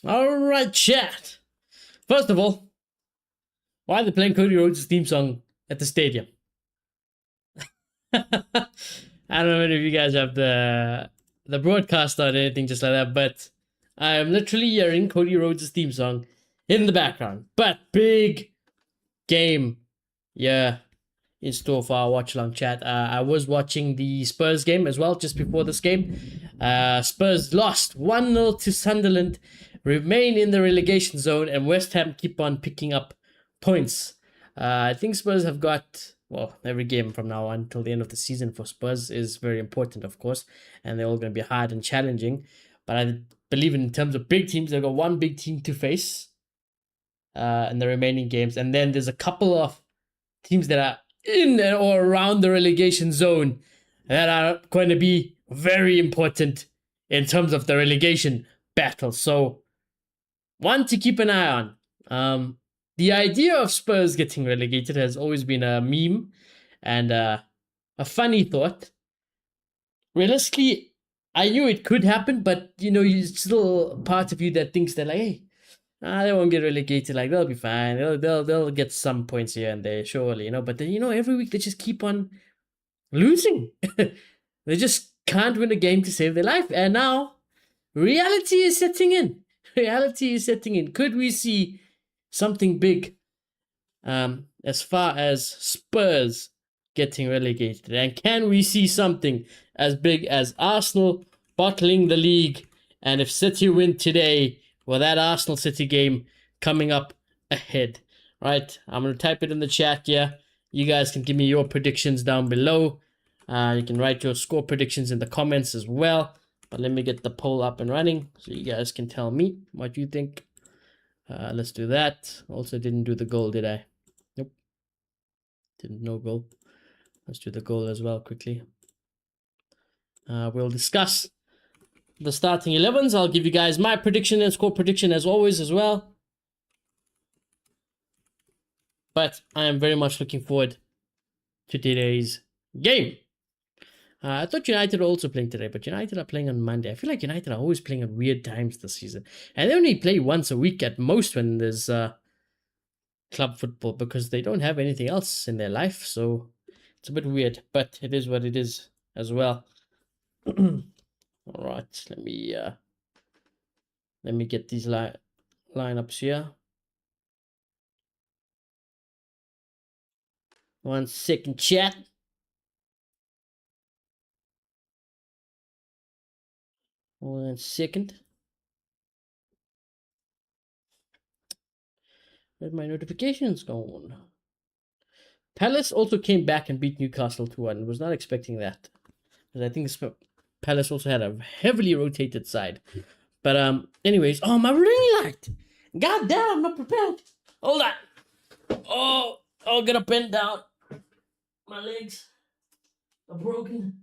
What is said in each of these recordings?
Alright, chat. First of all, why are they playing Cody Rhodes' theme song at the stadium? I don't know if you guys have the broadcast or anything just like that, but I am literally hearing Cody Rhodes' theme song in the background. But big game, yeah, in store for our watch along chat. I was watching the Spurs game as well just before this game. Spurs lost 1-0 to Sunderland, remain in the relegation zone, and West Ham keep on picking up points. I think Spurs have got, well, every game from now on till the end of the season for Spurs is very important, of course, and they're all going to be hard and challenging. But I believe in terms of big teams, they've got one big team to face in the remaining games, and then there's a couple of teams that are in or around the relegation zone that are going to be very important in terms of the relegation battle. So, one to keep an eye on. The idea of Spurs getting relegated has always been a meme and a funny thought. Realistically, I knew it could happen, but you still part of you that thinks that, like, hey, they won't get relegated. Like, they'll be fine. They'll get some points here and there, surely, But then, every week they just keep on losing. They just can't win a game to save their life. And now, reality is setting in. Reality is setting in. Could we see something big as far as Spurs getting relegated? And can we see something as big as Arsenal bottling the league? And if City win today, well, that Arsenal City game coming up ahead, right? I'm going to type it in the chat here. You guys can give me your predictions down below. You can write your score predictions in the comments as well. But let me get the poll up and running so you guys can tell me what you think. Let's do that. Also didn't do the goal, did I? Nope. Didn't know goal. Let's do the goal as well quickly. We'll discuss the starting 11s. I'll give you guys my prediction and score prediction as always as well. But I am very much looking forward to today's game. I thought United were also playing today, but United are playing on Monday. I feel like United are always playing at weird times this season. And they only play once a week at most when there's club football because they don't have anything else in their life. So it's a bit weird, but it is what it is as well. All right, let me get these lineups here. 1 second, chat. One second. Where's my notifications gone? Palace also came back and beat Newcastle 2-1. Was not expecting that. Because I think Palace also had a heavily rotated side. But anyways, oh, my ring light. God damn, I'm not prepared. Hold on. Oh, I'll get up and down. My legs are broken.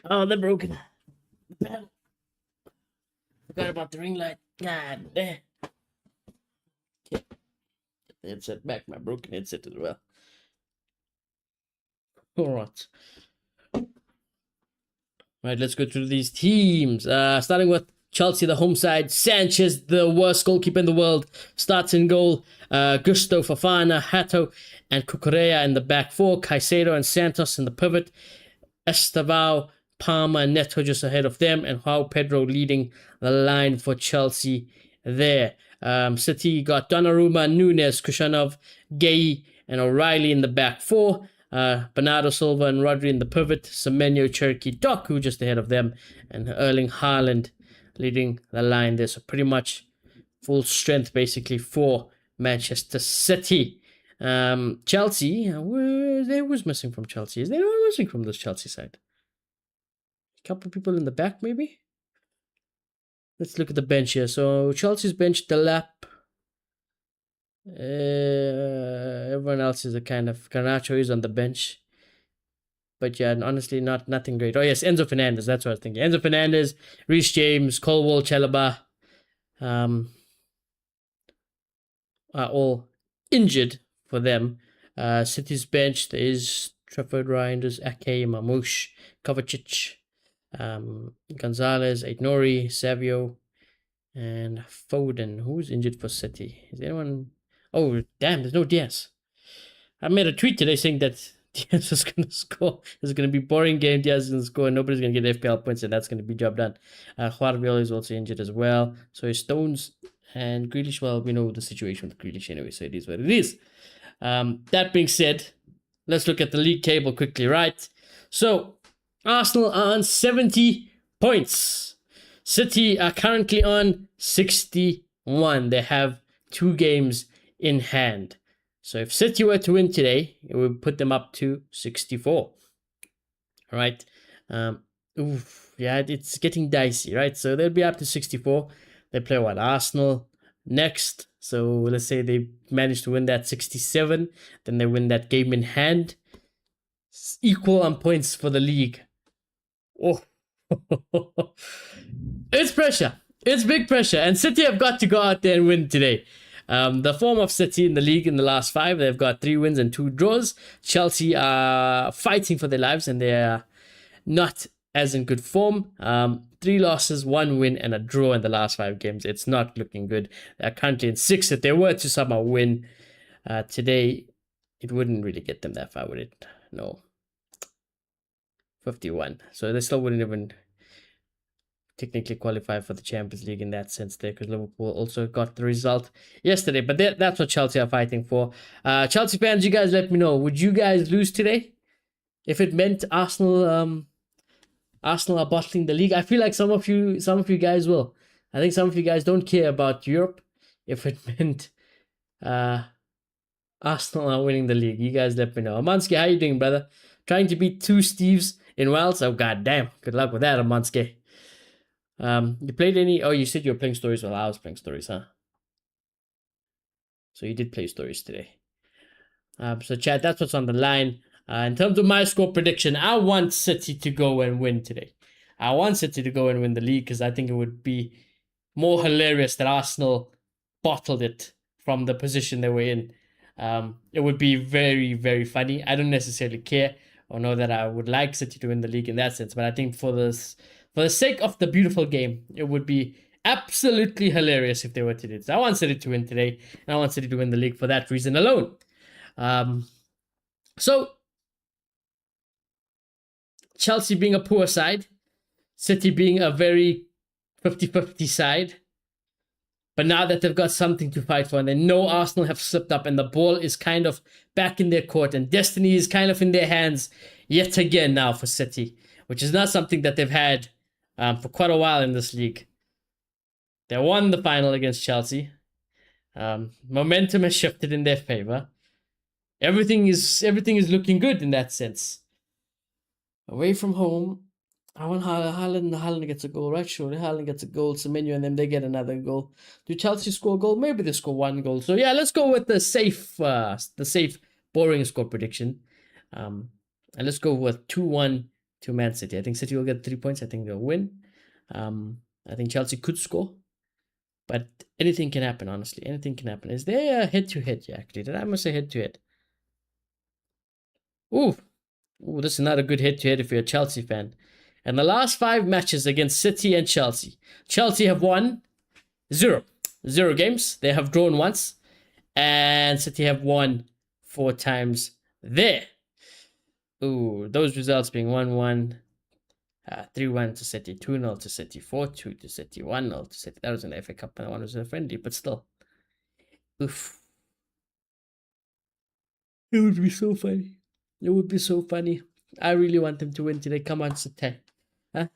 Oh, they're broken. Forgot about the ring light. God damn. Get the headset back. My broken headset as well. Alright. Right, let's go through these teams. Starting with Chelsea, the home side. Sanchez, the worst goalkeeper in the world, starts in goal. Gusto, Fofana, Hato, and Cucurella in the back four. Caicedo and Santos in the pivot. Estevao, Palmer, and Neto just ahead of them. And João Pedro leading the line for Chelsea there. City got Donnarumma, Nunes, Kushanov, Gay, and O'Reilly in the back four. Bernardo Silva and Rodri in the pivot. Semenyo, Cherokee, Doku just ahead of them. And Erling Haaland leading the line there. So pretty much full strength basically for Manchester City. Chelsea, who's missing from Chelsea? Is anyone missing from this Chelsea side? A couple of people in the back maybe? Let's look at the bench here. So Chelsea's bench, Delap. Everyone else is a kind of Garnacho is on the bench. But yeah, honestly, nothing great. Oh yes, Enzo Fernandez. That's what I was thinking. Enzo Fernandez, Reece James, Colwell, Chalobah, are all injured for them. City's bench, there is Trafford, Reinders, Ake, Mamouche, Kovacic, Gonzalez, Aitnori, Savio, And Foden. Who's injured for City? Is anyone? Oh, damn, there's no Diaz. I made a tweet today saying that Diaz was going to score. It's going to be a boring game. Diaz is going to score and nobody's going to get FPL points, and that's going to be job done. Guardiola is also injured as well. So it's Stones and Grealish. Well, we know the situation with Grealish anyway, so it is what it is. That being said, let's look at the league table quickly, right? So Arsenal are on 70 points. City are currently on 61. They have 2 games in hand. So if City were to win today, it would put them up to 64. All right. Yeah, it's getting dicey, right? So they'll be up to 64. They play what? Arsenal next. So let's say they manage to win that 67. Then they win that game in hand. It's equal on points for the league. Oh. It's pressure. It's big pressure. And City have got to go out there and win today. The form of City in the league in the last 5, they've got 3 wins and 2 draws. Chelsea are fighting for their lives and they're not as in good form. 3 losses, 1 win, and a draw in the last 5 games. It's not looking good. They're currently in 6th. If they were to somehow win today, it wouldn't really get them that far, would it? No. 51. So they still wouldn't even technically qualify for the Champions League in that sense there, because Liverpool also got the result yesterday. But that's what Chelsea are fighting for. Chelsea fans, you guys let me know. Would you guys lose today if it meant Arsenal are bottling the league? I feel like some of you guys will. I think some of you guys don't care about Europe if it meant Arsenal are winning the league. You guys let me know. Amanski, how you doing, brother? Trying to beat 2 Steves in Wales? Oh, goddamn. Good luck with that, Amanski. You played any? Oh, you said you were playing stories while I was playing stories, huh? So you did play stories today. So chat, that's what's on the line. In terms of my score prediction, I want City to go and win today. I want City to go and win the league because I think it would be more hilarious that Arsenal bottled it from the position they were in. It would be very, very funny. I don't necessarily care or know that I would like City to win the league in that sense, but I think for the sake of the beautiful game, it would be absolutely hilarious if they were to do this. I want City to win today, and I want City to win the league for that reason alone. So, Chelsea being a poor side, City being a very 50-50 side, but now that they've got something to fight for, and they know Arsenal have slipped up, and the ball is kind of back in their court, and destiny is kind of in their hands yet again now for City, which is not something that they've had for quite a while in this league. They won the final against Chelsea. Momentum has shifted in their favor. Everything is looking good in that sense. Away from home, I want Haaland gets a goal, right? Surely Haaland gets a goal, Semenyo, and then they get another goal. Do Chelsea score a goal? Maybe they score 1 goal. So yeah, let's go with the safe, boring score prediction. And let's go with 2-1 to Man City. I think City will get 3 points. I think they'll win. I think Chelsea could score. But anything can happen, honestly. Anything can happen. Is there a head-to-head? Yeah, actually. Did I must say head-to-head? Ooh, this is not a good head-to-head if you're a Chelsea fan. And the last 5 matches against City and Chelsea. Chelsea have won 0 games. They have drawn once. And City have won 4 times there. Ooh, those results being 1-1, 3-1 to City, 2-0 to City, 4-2 to City, 1-0 to City. That was an FA Cup and that one was a friendly, but still. Oof. It would be so funny. It would be so funny. I really want them to win today. Come on, City. Huh?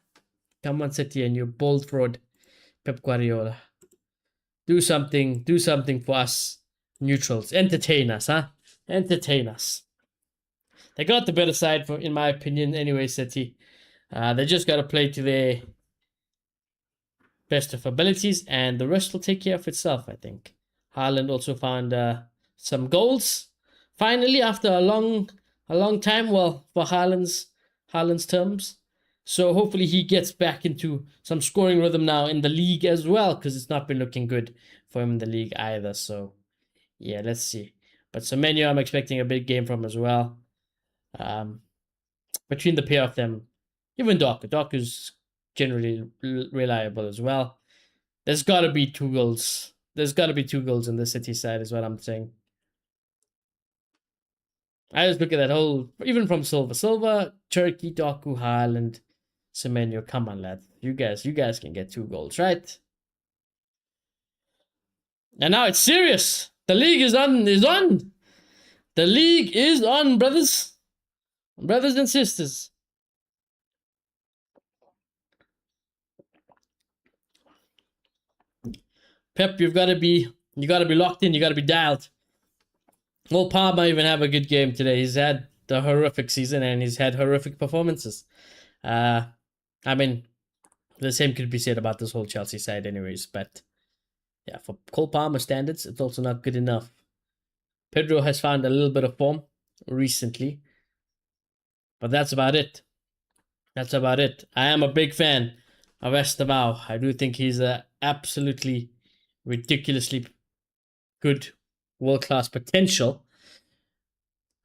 Come on, City, and you bold fraud, Pep Guardiola. Do something for us neutrals. Entertain us, huh? Entertain us. They got the better side, in my opinion, anyway, City. They just got to play to their best of abilities, and the rest will take care of itself, I think. Haaland also found some goals, finally, after a long time, well, for Haaland's terms. So hopefully he gets back into some scoring rhythm now in the league as well, because it's not been looking good for him in the league either. So, yeah, let's see. But Semenyo, I'm expecting a big game from as well. Between the pair of them, even Doku's generally reliable as well. There's got to be 2 goals. There's got to be 2 goals in the City side, is what I'm saying. I just look at that whole, even from Silva, Turkey, Doku, Haaland, Semenyo. Come on, lad. You guys can get 2 goals, right? And now it's serious. The league is on. The league is on, brothers and sisters. Pep, you gotta be locked in. You gotta be dialed. Well, Palmer might even have a good game today. He's had the horrific season and he's had horrific performances. I mean, the same could be said about this whole Chelsea side, anyways. But yeah, for Cole Palmer standards, it's also not good enough. Pedro has found a little bit of form recently, but that's about it. I am a big fan of Estevao. I do think he's a absolutely ridiculously good, world-class potential.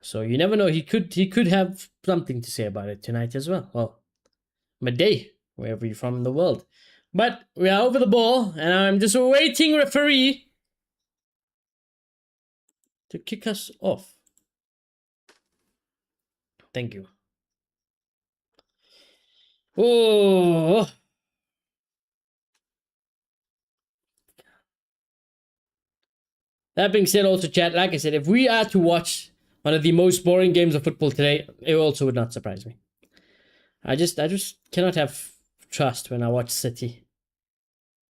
So you never know. He could have something to say about it tonight as well. Well, midday, wherever you're from in the world. But we are over the ball, and I'm just waiting referee to kick us off. Thank you. Oh. That being said, also, chat, like I said, if we are to watch one of the most boring games of football today, it also would not surprise me. I just cannot have trust when I watch City.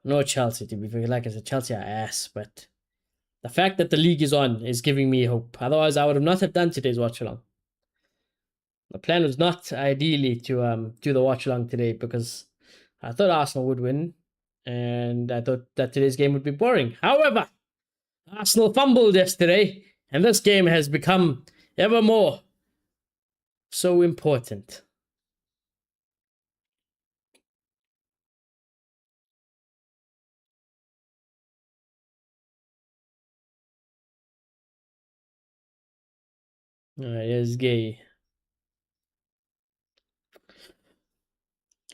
No Chelsea, to be fair. Like I said, Chelsea are ass, but the fact that the league is on is giving me hope. Otherwise, I would have not have done today's watch along. The plan was not ideally to do the watch along today because I thought Arsenal would win, and I thought that today's game would be boring. However, Arsenal fumbled yesterday, and this game has become ever more so important. Here's Gay.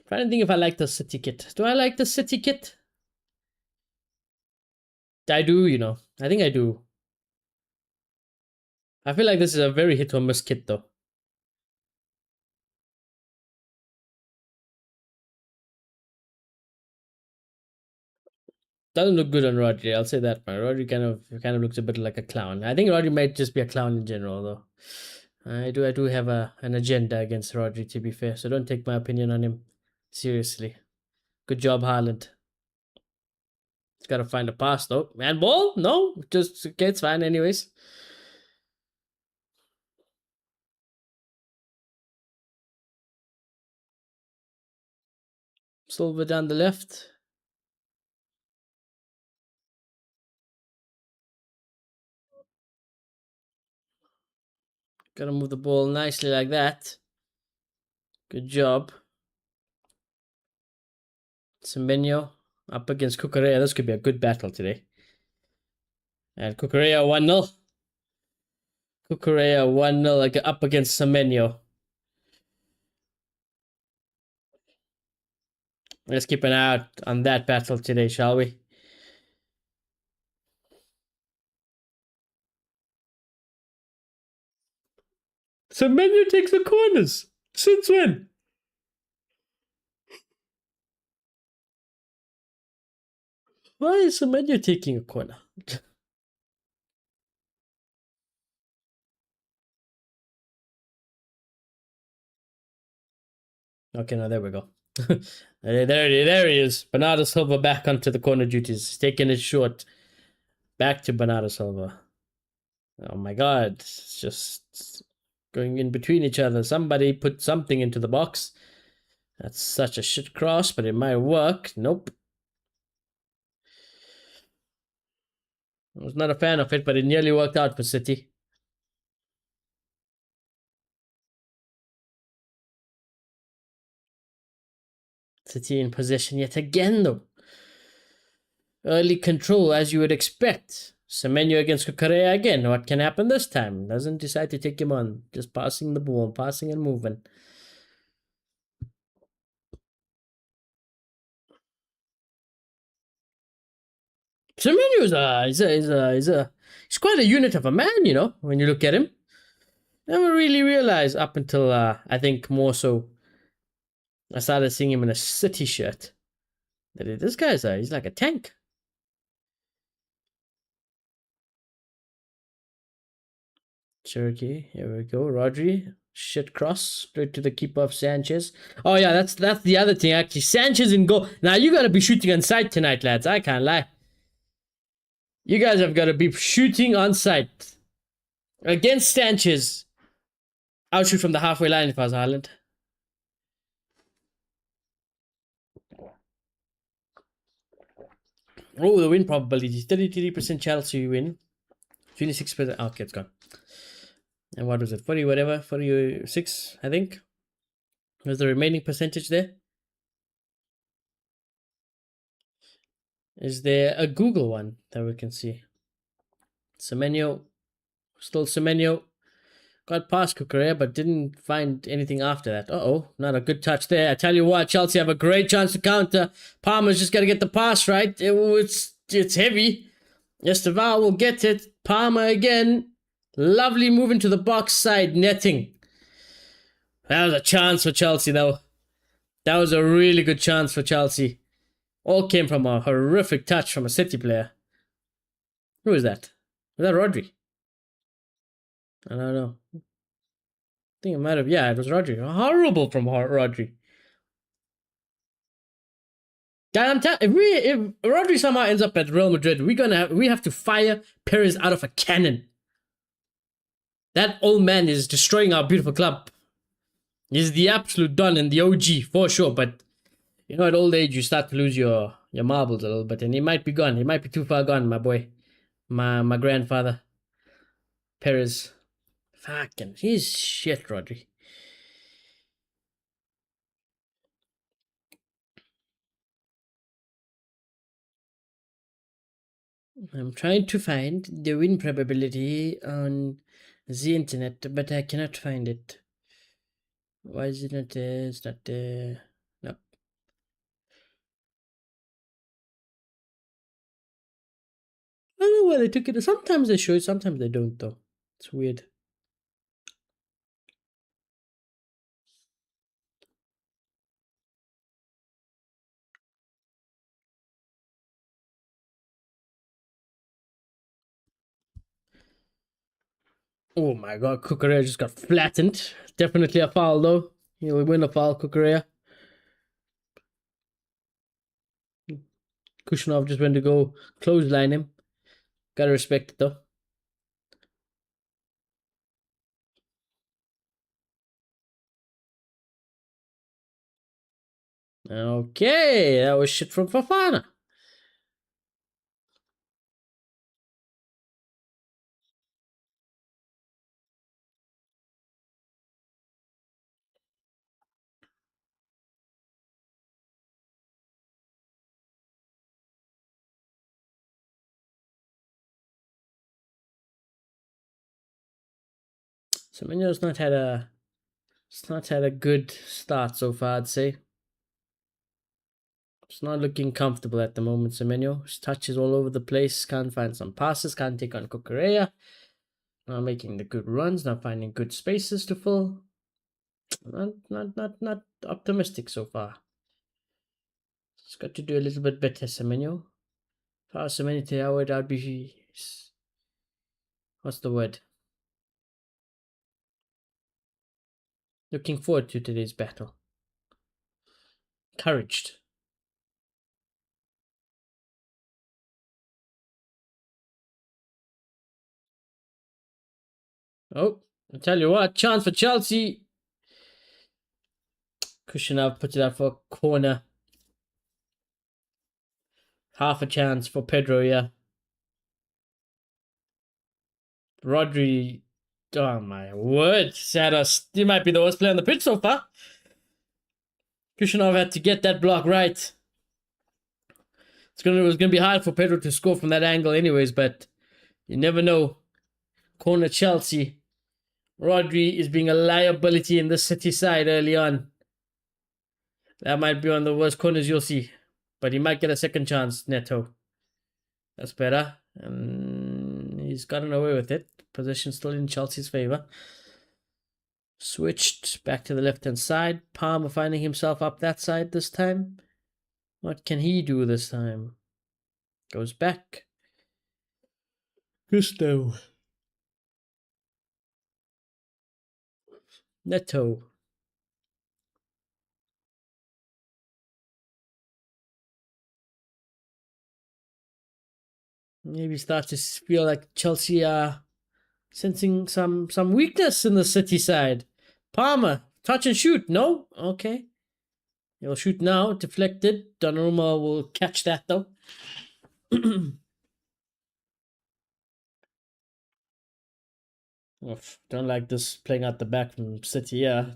Trying to think if I like the City kit. Do I like the City kit? I do, you know. I think I do. I feel like this is a very hit or miss kit, though. Doesn't look good on Rodri. I'll say that. Rodri kind of looks a bit like a clown. I think Rodri might just be a clown in general, though. I do have an agenda against Rodri, to be fair. So don't take my opinion on him seriously. Good job, Haaland. He's got to find a pass, though. Man, ball? No, just okay. It's fine, anyways. Silva down the left. Gotta move the ball nicely like that. Good job. Semenyo up against Cucurella. This could be a good battle today. And Cucurella 1-0. Cucurella 1-0 up against Semenyo. Let's keep an eye out on that battle today, shall we? Semenyo takes the corners. Since when? Why is Semenyo taking a corner? Okay, now there we go. there he is. Bernardo Silva back onto the corner duties. He's taking it short. Back to Bernardo Silva. Oh my god. It's just going in between each other. Somebody put something into the box. That's such a shit cross, but it might work. Nope. I was not a fan of it, but it nearly worked out for City. City in possession yet again, though. Early control, as you would expect. Semenyo against Cucurella again. What can happen this time? Doesn't decide to take him on. Just passing the ball, passing and moving. Semenyo's he's quite a unit of a man, you know, when you look at him. Never really realized up until I think more so I started seeing him in a City shirt that this guy's he's like a tank. Cherokee, here we go. Rodri, shit cross straight to the keeper of Sanchez. Oh yeah, that's the other thing actually. Sanchez in goal. Now you gotta be shooting on sight tonight, lads. I can't lie. You guys have got to be shooting on sight against Sanchez. I'll shoot from the halfway line if I was Haaland. Oh, the win probability 33% Chelsea win, 26%. Okay, it's gone. And what was it? 40 whatever, 46, I think. Was the remaining percentage there? Is there a Google one that we can see? Semenyo, still Semenyo. Got past Cucurella, but didn't find anything after that. Uh-oh, not a good touch there. I tell you what, Chelsea have a great chance to counter. Palmer's just got to get the pass right. It's heavy. Esteval will get it. Palmer again. Lovely move into the box side, netting. That was a chance for Chelsea, though. That was a really good chance for Chelsea. All came from a horrific touch from a City player. Who is that? Was that Rodri? I don't know. I think it might have. Yeah, it was Rodri. Horrible from Rodri. If Rodri somehow ends up at Real Madrid, we have to fire Perez out of a cannon. That old man is destroying our beautiful club. He's the absolute don and the OG for sure. But you know, at old age, you start to lose your marbles a little bit, and he might be gone. He might be too far gone, my boy, my grandfather, Perez. Fucking, he's shit, Rodri. I'm trying to find the win probability on the internet, but I cannot find it. Why is it not there? It's not there. No. I don't know why they took it. Sometimes they show it, sometimes they don't, though. It's weird. Oh my god, Cucurella just got flattened. Definitely a foul, though. He'll win a foul, Cucurella. Kushnov just went to go clothesline him. Gotta respect it, though. Okay, that was shit from Fafana. Semenyo's not had a good start so far, I'd say. It's not looking comfortable at the moment, Semenyo. His touch is all over the place. Can't find some passes. Can't take on Cucurella. Not making the good runs. Not finding good spaces to fill. Not optimistic so far. It's got to do a little bit better, Semenyo. If I was Semenyo, I'd be... What's the word? Looking forward to today's battle. Encouraged. Oh, I tell you what, chance for Chelsea. Kushinov puts it out for a corner. Half a chance for Pedro, yeah. Rodri, oh my word, Sados, he might be the worst player on the pitch so far. Kushinov had to get that block right. It was gonna be hard for Pedro to score from that angle anyways, but you never know. Corner Chelsea. Rodri is being a liability in the City side early on. That might be one of the worst corners you'll see. But he might get a second chance, Neto. That's better. And he's gotten away with it. Position still in Chelsea's favour. Switched back to the left-hand side. Palmer finding himself up that side this time. What can he do this time? Goes back. Gusto. Neto. Maybe start to feel like Chelsea are sensing some weakness in the City side. Palmer, touch and shoot. No? Okay. He'll shoot now. Deflected. Donnarumma will catch that though. Oof, don't like this playing out the back from City, yeah.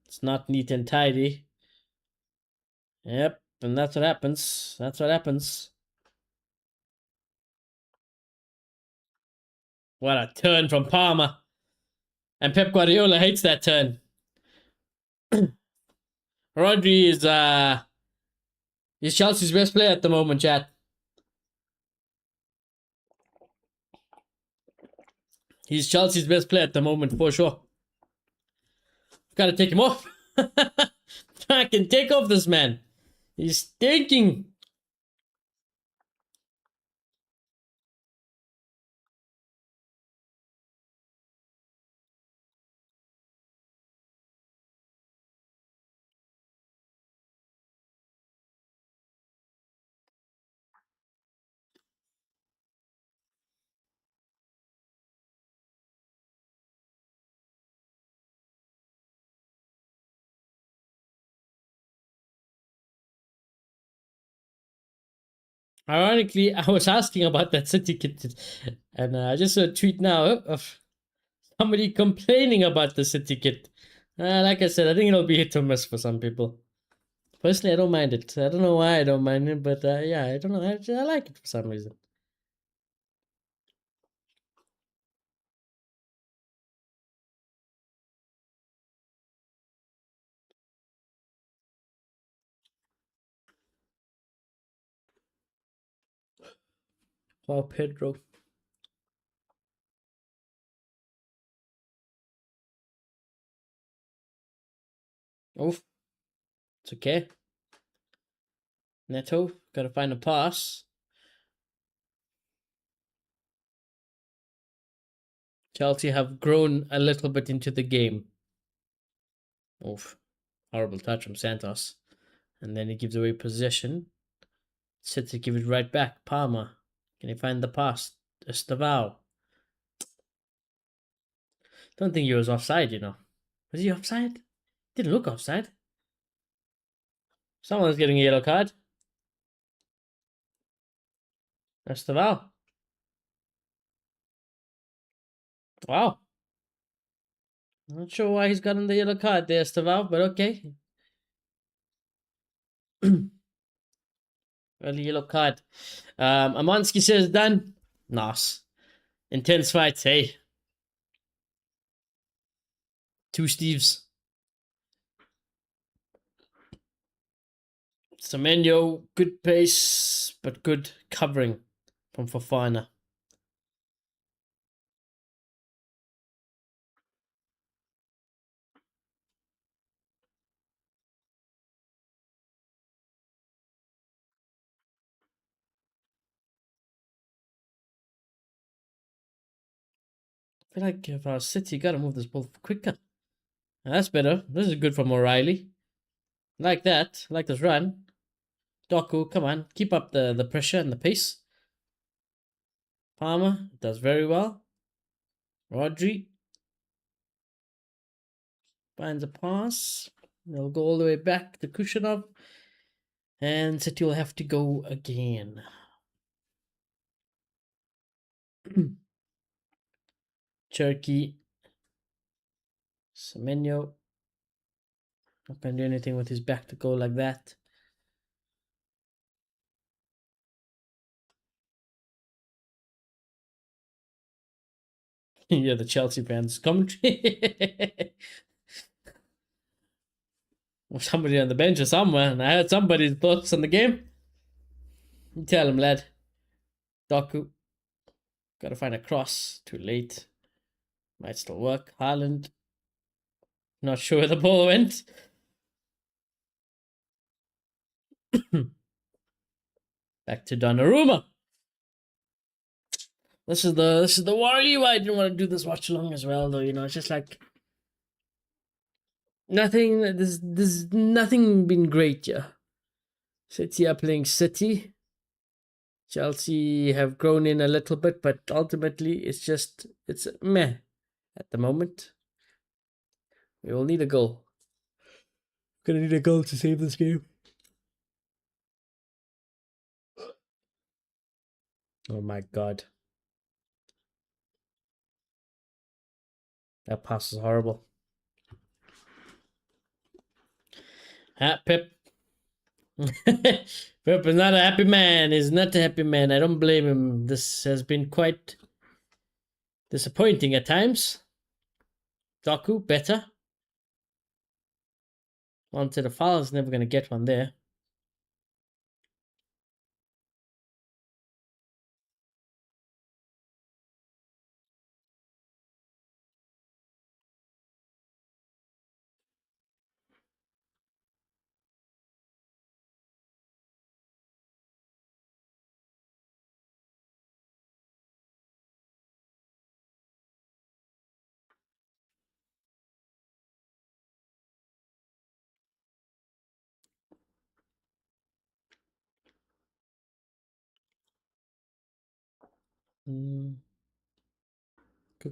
It's not neat and tidy. Yep, and that's what happens. That's what happens. What a turn from Palmer. And Pep Guardiola hates that turn. Rodri is Chelsea's best player at the moment, chat. He's Chelsea's best player at the moment, for sure. Gotta take him off. I can take off this man. He's stinking. Ironically, I was asking about that City kit, and I just saw a tweet now of somebody complaining about the City kit. Like I said, I think it'll be hit or miss for some people. Personally, I don't mind it. I don't know why I don't mind it, but yeah, I don't know. I like it for some reason. Wow, Pedro. Oof. It's okay. Neto, gotta find a pass. Chelsea have grown a little bit into the game. Oof. Horrible touch from Santos. And then he gives away possession. City give it right back. Palmer. Can he find the pass? Estavao. Don't think he was offside, you know. Was he offside? Didn't look offside. Someone's getting a yellow card. Estavao. Wow. Not sure why he's gotten the yellow card there, Estavao, but okay. Early yellow card. Amonski says done. Nice. Intense fights, hey. Two Steves. Semenyo, good pace, but good covering from Fofana. I feel like if our City gotta move this ball quicker. That's better. This is good from O'Reilly. Like that. Like this run. Doku, come on. Keep up the pressure and the pace. Palmer does very well. Rodri finds a pass. They'll go all the way back to Kushanov. And City will have to go again. Cherky. Semenyo. Not gonna do anything with his back to go like that. Yeah, the Chelsea fans commentary. Somebody on the bench or somewhere, and I heard somebody's thoughts on the game. You tell him, lad. Doku. Gotta find a cross. Too late. Might still work. Haaland. Not sure where the ball went. Back to Donnarumma. This is the worry why I didn't want to do this watch along as well, though. You know, it's just like nothing. There's nothing been great, yeah. City are playing City. Chelsea have grown in a little bit, but ultimately it's meh at the moment. We will need a goal. Gonna need a goal to save this game. Oh my god. That pass is horrible. Pep. Pep is not a happy man. He's not a happy man. I don't blame him. This has been quite disappointing at times. Doku, better. Onto the foul. Is never going to get one there.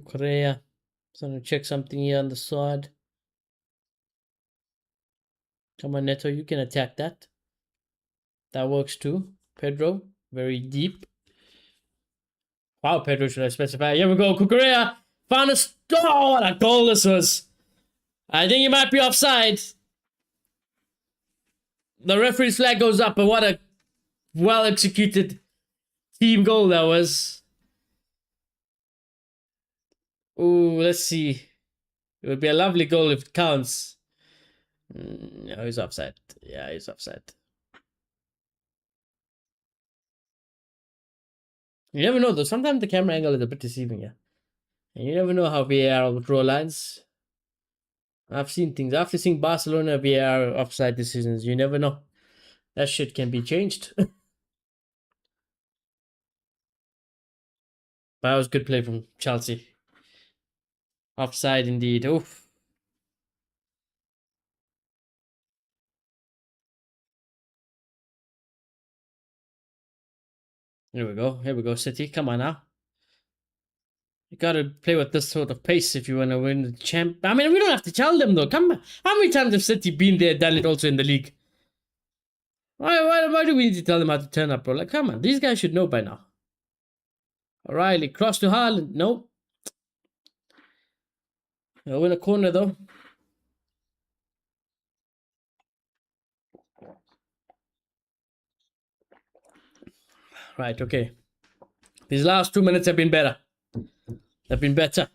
Korea. So I'm going to check something here on the side. Come on, Neto. You can attack that. That works too. Pedro. Very deep. Wow, Pedro should have specified. Here we go. Kukurea found a... Oh, what a goal this was. I think he might be offside. The referee's flag goes up, but what a well-executed team goal that was. Ooh, let's see. It would be a lovely goal if it counts. No, he's offside. Yeah, he's offside. You never know, though. Sometimes the camera angle is a bit deceiving, yeah. And you never know how VAR will draw lines. I've seen things. After seeing Barcelona VAR offside decisions, you never know. That shit can be changed. But that was good play from Chelsea. Offside indeed. Oof. Here we go. Here we go, City. Come on now. You gotta play with this sort of pace if you want to win the champ. I mean, we don't have to tell them though. Come on. How many times have City been there, done it also in the league? Why do we need to tell them how to turn up, bro? Like, come on. These guys should know by now. O'Reilly, cross to Haaland. Nope. They'll win a corner though. Right, okay. These last 2 minutes have been better. They've been better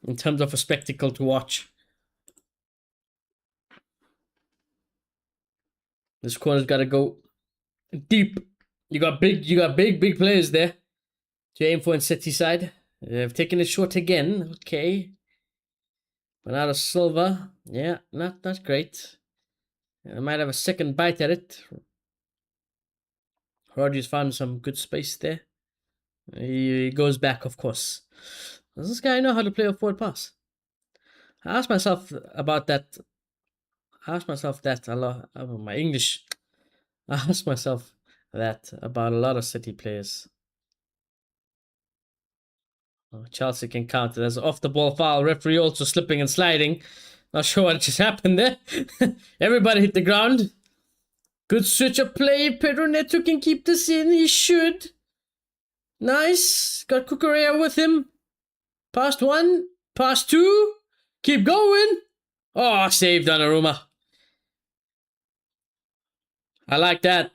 in terms of a spectacle to watch. This corner's got to go deep. You got big players there to aim for in City side. They've taken it short again. Okay. Bernardo Silva. Yeah, not great. I might have a second bite at it. Rodgers found some good space there. He goes back, of course. Does this guy know how to play a forward pass? I asked myself about that. I asked myself that a lot. My English. I asked myself that about a lot of City players. Chelsea can counter. There's an off-the-ball foul. Referee also slipping and sliding. Not sure what just happened there. Everybody hit the ground. Good switch of play. Pedro Neto can keep this in. He should. Nice. Got Kukurea with him. Past one. Past two. Keep going. Oh, saved Donnarumma. I like that.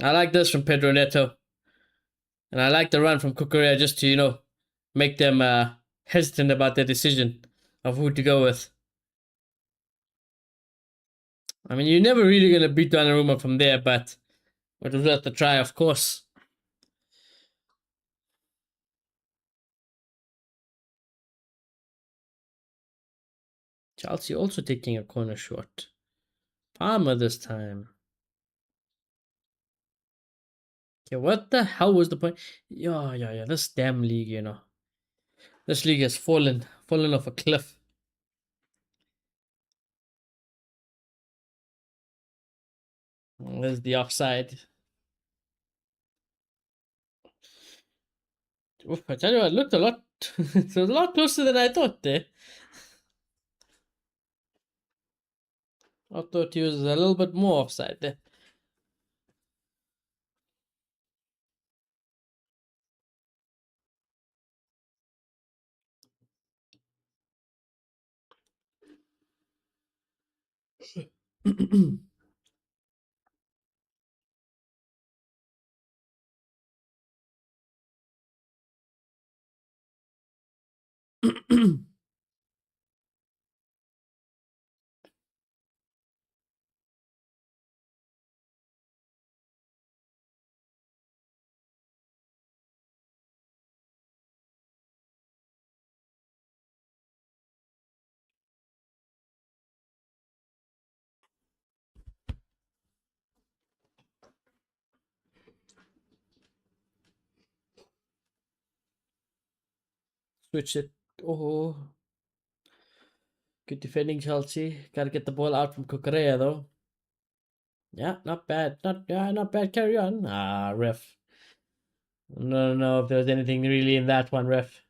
I like this from Pedro Neto. And I like the run from Kukurea just to, you know, make them hesitant about their decision of who to go with. I mean, you're never really going to beat Donnarumma from there, but It was worth a try, of course. Chelsea also taking a corner shot. Palmer this time. Okay, what the hell was the point? Yeah. This damn league, you know. This league has fallen off a cliff. There's the offside. Oof, I tell you, it looked a lot. It was a lot closer than I thought there. I thought he was a little bit more offside there. Switch it. Oh, good defending, Chelsea. Got to get the ball out from Cucurella though. Yeah, not bad. Not bad. Carry on. Ah, ref. No, if there was anything really in that one, ref.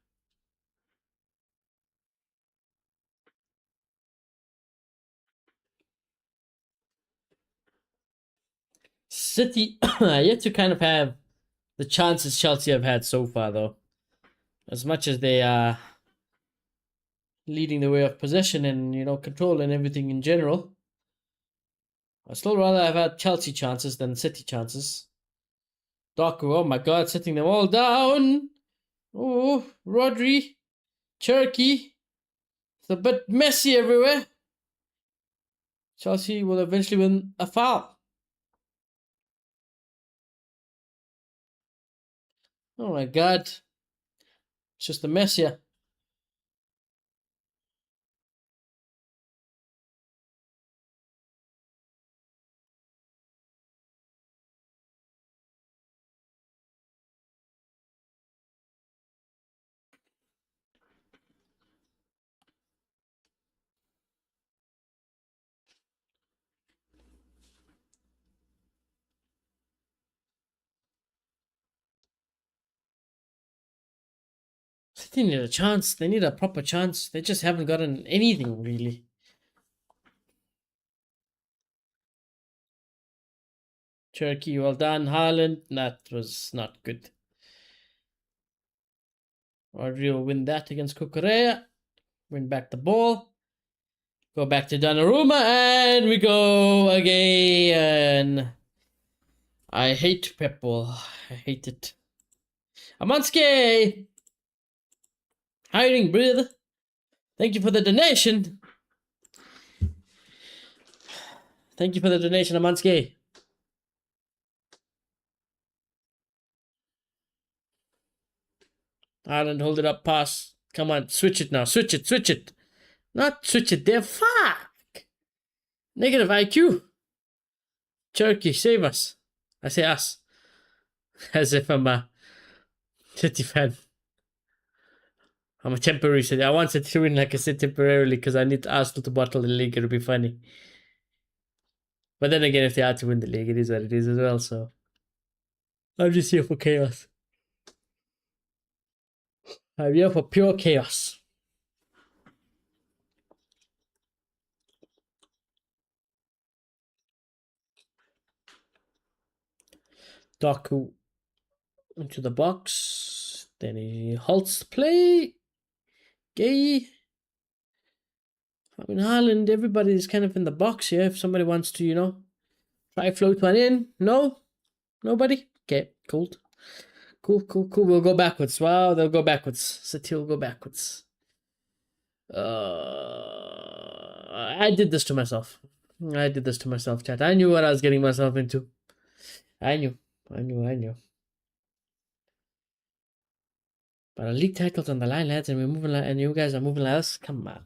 City yet to kind of have the chances Chelsea have had so far, though. As much as they are leading the way of possession and control and everything in general, I still rather have had Chelsea chances than City chances. Doku, oh my God, sitting them all down. Oh, Rodri, Cherky. It's a bit messy everywhere. Chelsea will eventually win a foul. Oh my God. It's just a mess here. City need a chance. They need a proper chance. They just haven't gotten anything, really. Turkey, well done. Haaland, that was not good. Rodri will win that against Cucurella. Win back the ball. Go back to Donnarumma, and we go again. I hate Pep Ball. I hate it. Amanski! Hiring, brother. Thank you for the donation. Thank you for the donation, Amanski. Ireland, hold it up, pass. Come on, switch it now. Switch it. Not switch it there. Fuck. Negative IQ. Turkey, save us. I say us. As if I'm a City fan. I'm a temporary City. I want City to win, like I said, temporarily, because I need Arsenal to bottle the league. It'll be funny. But then again, if they are to win the league, it is what it is as well, so I'm just here for chaos. I'm here for pure chaos. Doku into the box. Then he halts the play. Gay. I mean, Haaland, everybody's kind of in the box here. If somebody wants to, try float one in. No? Nobody? Okay, cool. Cool. We'll go backwards. Wow, they'll go backwards. City will go backwards. I did this to myself. Chat. I knew what I was getting myself into. I knew. But a league title's on the line, lads, and we're moving and you guys are moving like us. Come on.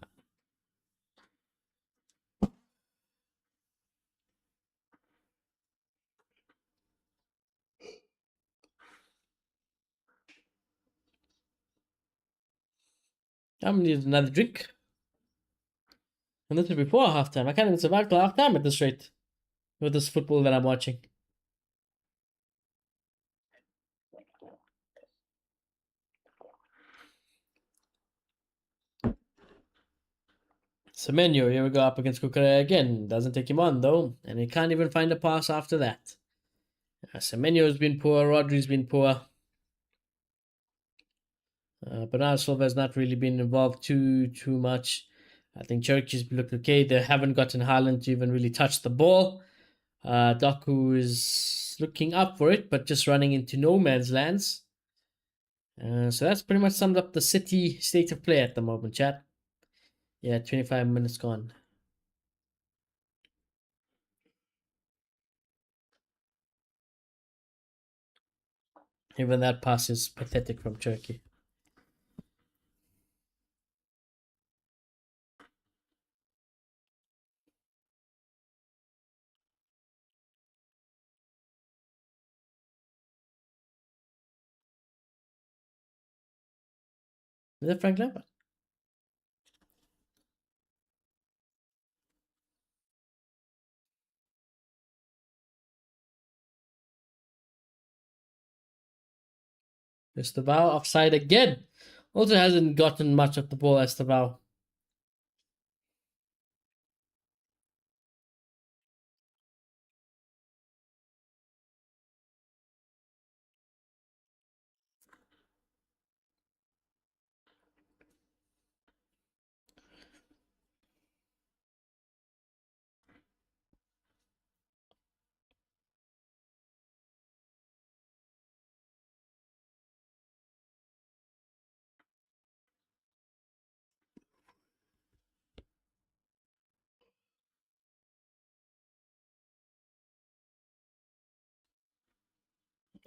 I'm gonna need another drink. And this is before halftime. I can't even survive till halftime at this rate. With this football that I'm watching. Semenyo, here we go up against Kukurea again. Doesn't take him on though. And he can't even find a pass after that. Semenyo's been poor. Rodri's been poor. Bernardo Silva's not really been involved too much. I think Turkey's looked okay. They haven't gotten Haaland to even really touch the ball. Doku is looking up for it, but just running into no man's lands. So that's pretty much summed up the City state of play at the moment, chat. Yeah, 25 minutes gone. Even that pass is pathetic from Turkey. Is that Frank Lampard? Estevao offside again. Also hasn't gotten much of the ball, Estevao.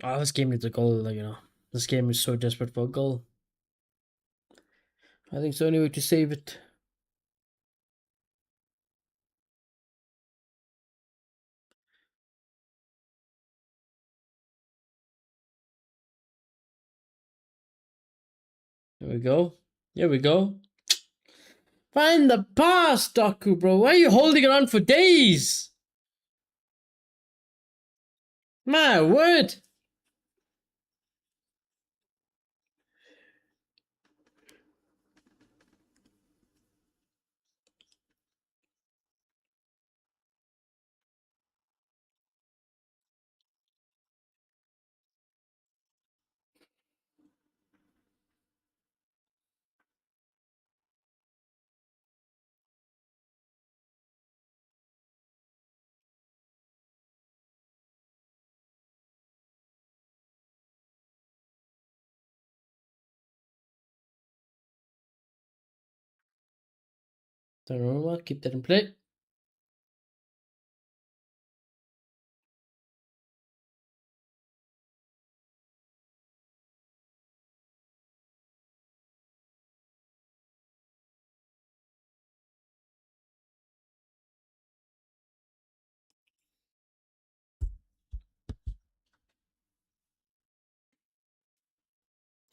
Oh, this game needs a goal, you know. This game is so desperate for a goal. I think it's the only way to save it. There we go. Here we go. Find the pass, Doku, bro. Why are you holding it on for days? My word. Donnarumma, keep that in play.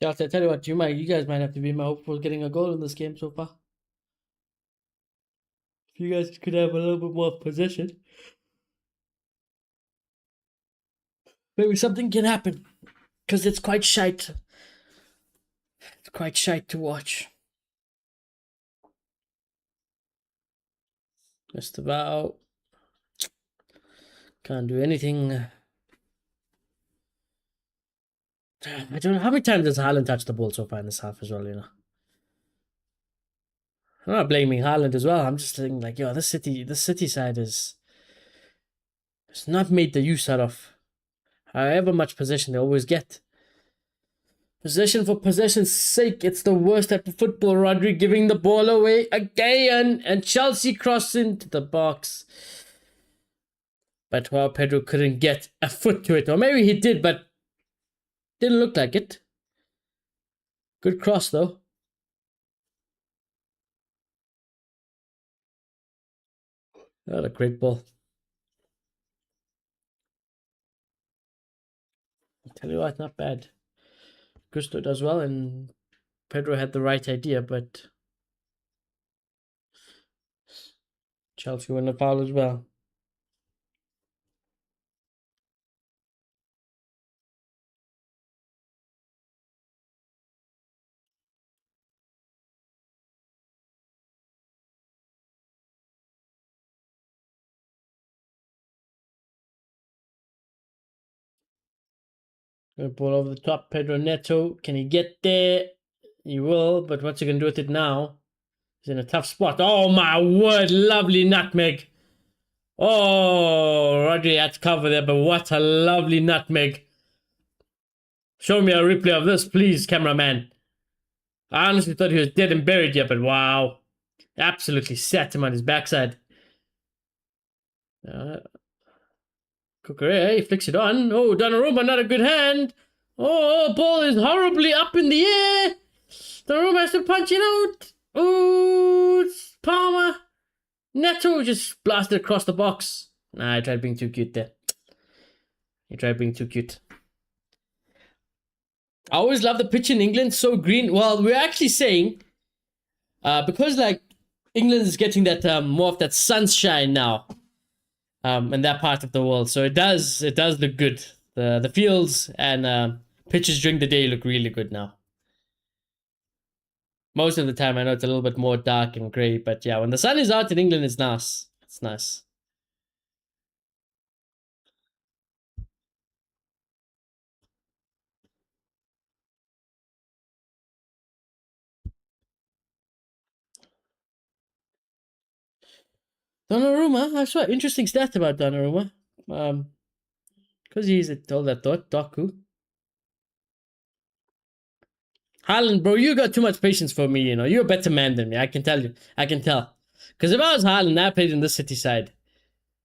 Yeah, I'll tell you what, you guys might have to be my hope for getting a goal in this game so far. If you guys could have a little bit more possession, maybe something can happen. Because it's quite shite. It's quite shite to watch. Just about. Can't do anything. I don't know how many times has Haaland touched the ball so far in this half as well, you know. I'm not blaming Haaland as well. I'm just thinking like, yo, this city side is it's not made the use out of however much possession they always get. Possession for possession's sake, it's the worst type of football. Rodri giving the ball away again, and Chelsea cross into the box. But well, Pedro couldn't get a foot to it. Or maybe he did, but didn't look like it. Good cross, though. What a great ball. I'll tell you what, not bad. Gusto does well, and Pedro had the right idea, but Chelsea won the foul as well. Good ball over the top. Pedro Neto. Can he get there? He will, but what's he going to do with it now? He's in a tough spot. Oh, my word. Lovely nutmeg. Oh, Rodri had to cover there, but what a lovely nutmeg. Show me a replay of this, please, cameraman. I honestly thought he was dead and buried here, but wow. Absolutely sat him on his backside. Cucurella, he flicks it on. Oh, Donnarumma, not a good hand. Oh, ball is horribly up in the air. Donnarumma has to punch it out. Oh, Palmer. Neto just blasted across the box. Nah, I tried being too cute there. He tried being too cute. I always love the pitch in England, so green. Well, we're actually saying, because like England is getting that more of that sunshine now, in that part of the world, so it does look good. The fields and pitches during the day look really good now. Most of the time, I know it's a little bit more dark and grey, but yeah, when the sun is out in England, it's nice. It's nice. Donnarumma, I saw an interesting stat about Donnarumma. Because he's a told that thought, Doku. Haaland, bro, you got too much patience for me, you know. You're a better man than me, I can tell you. I can tell. Because if I was Haaland, I played in the City side.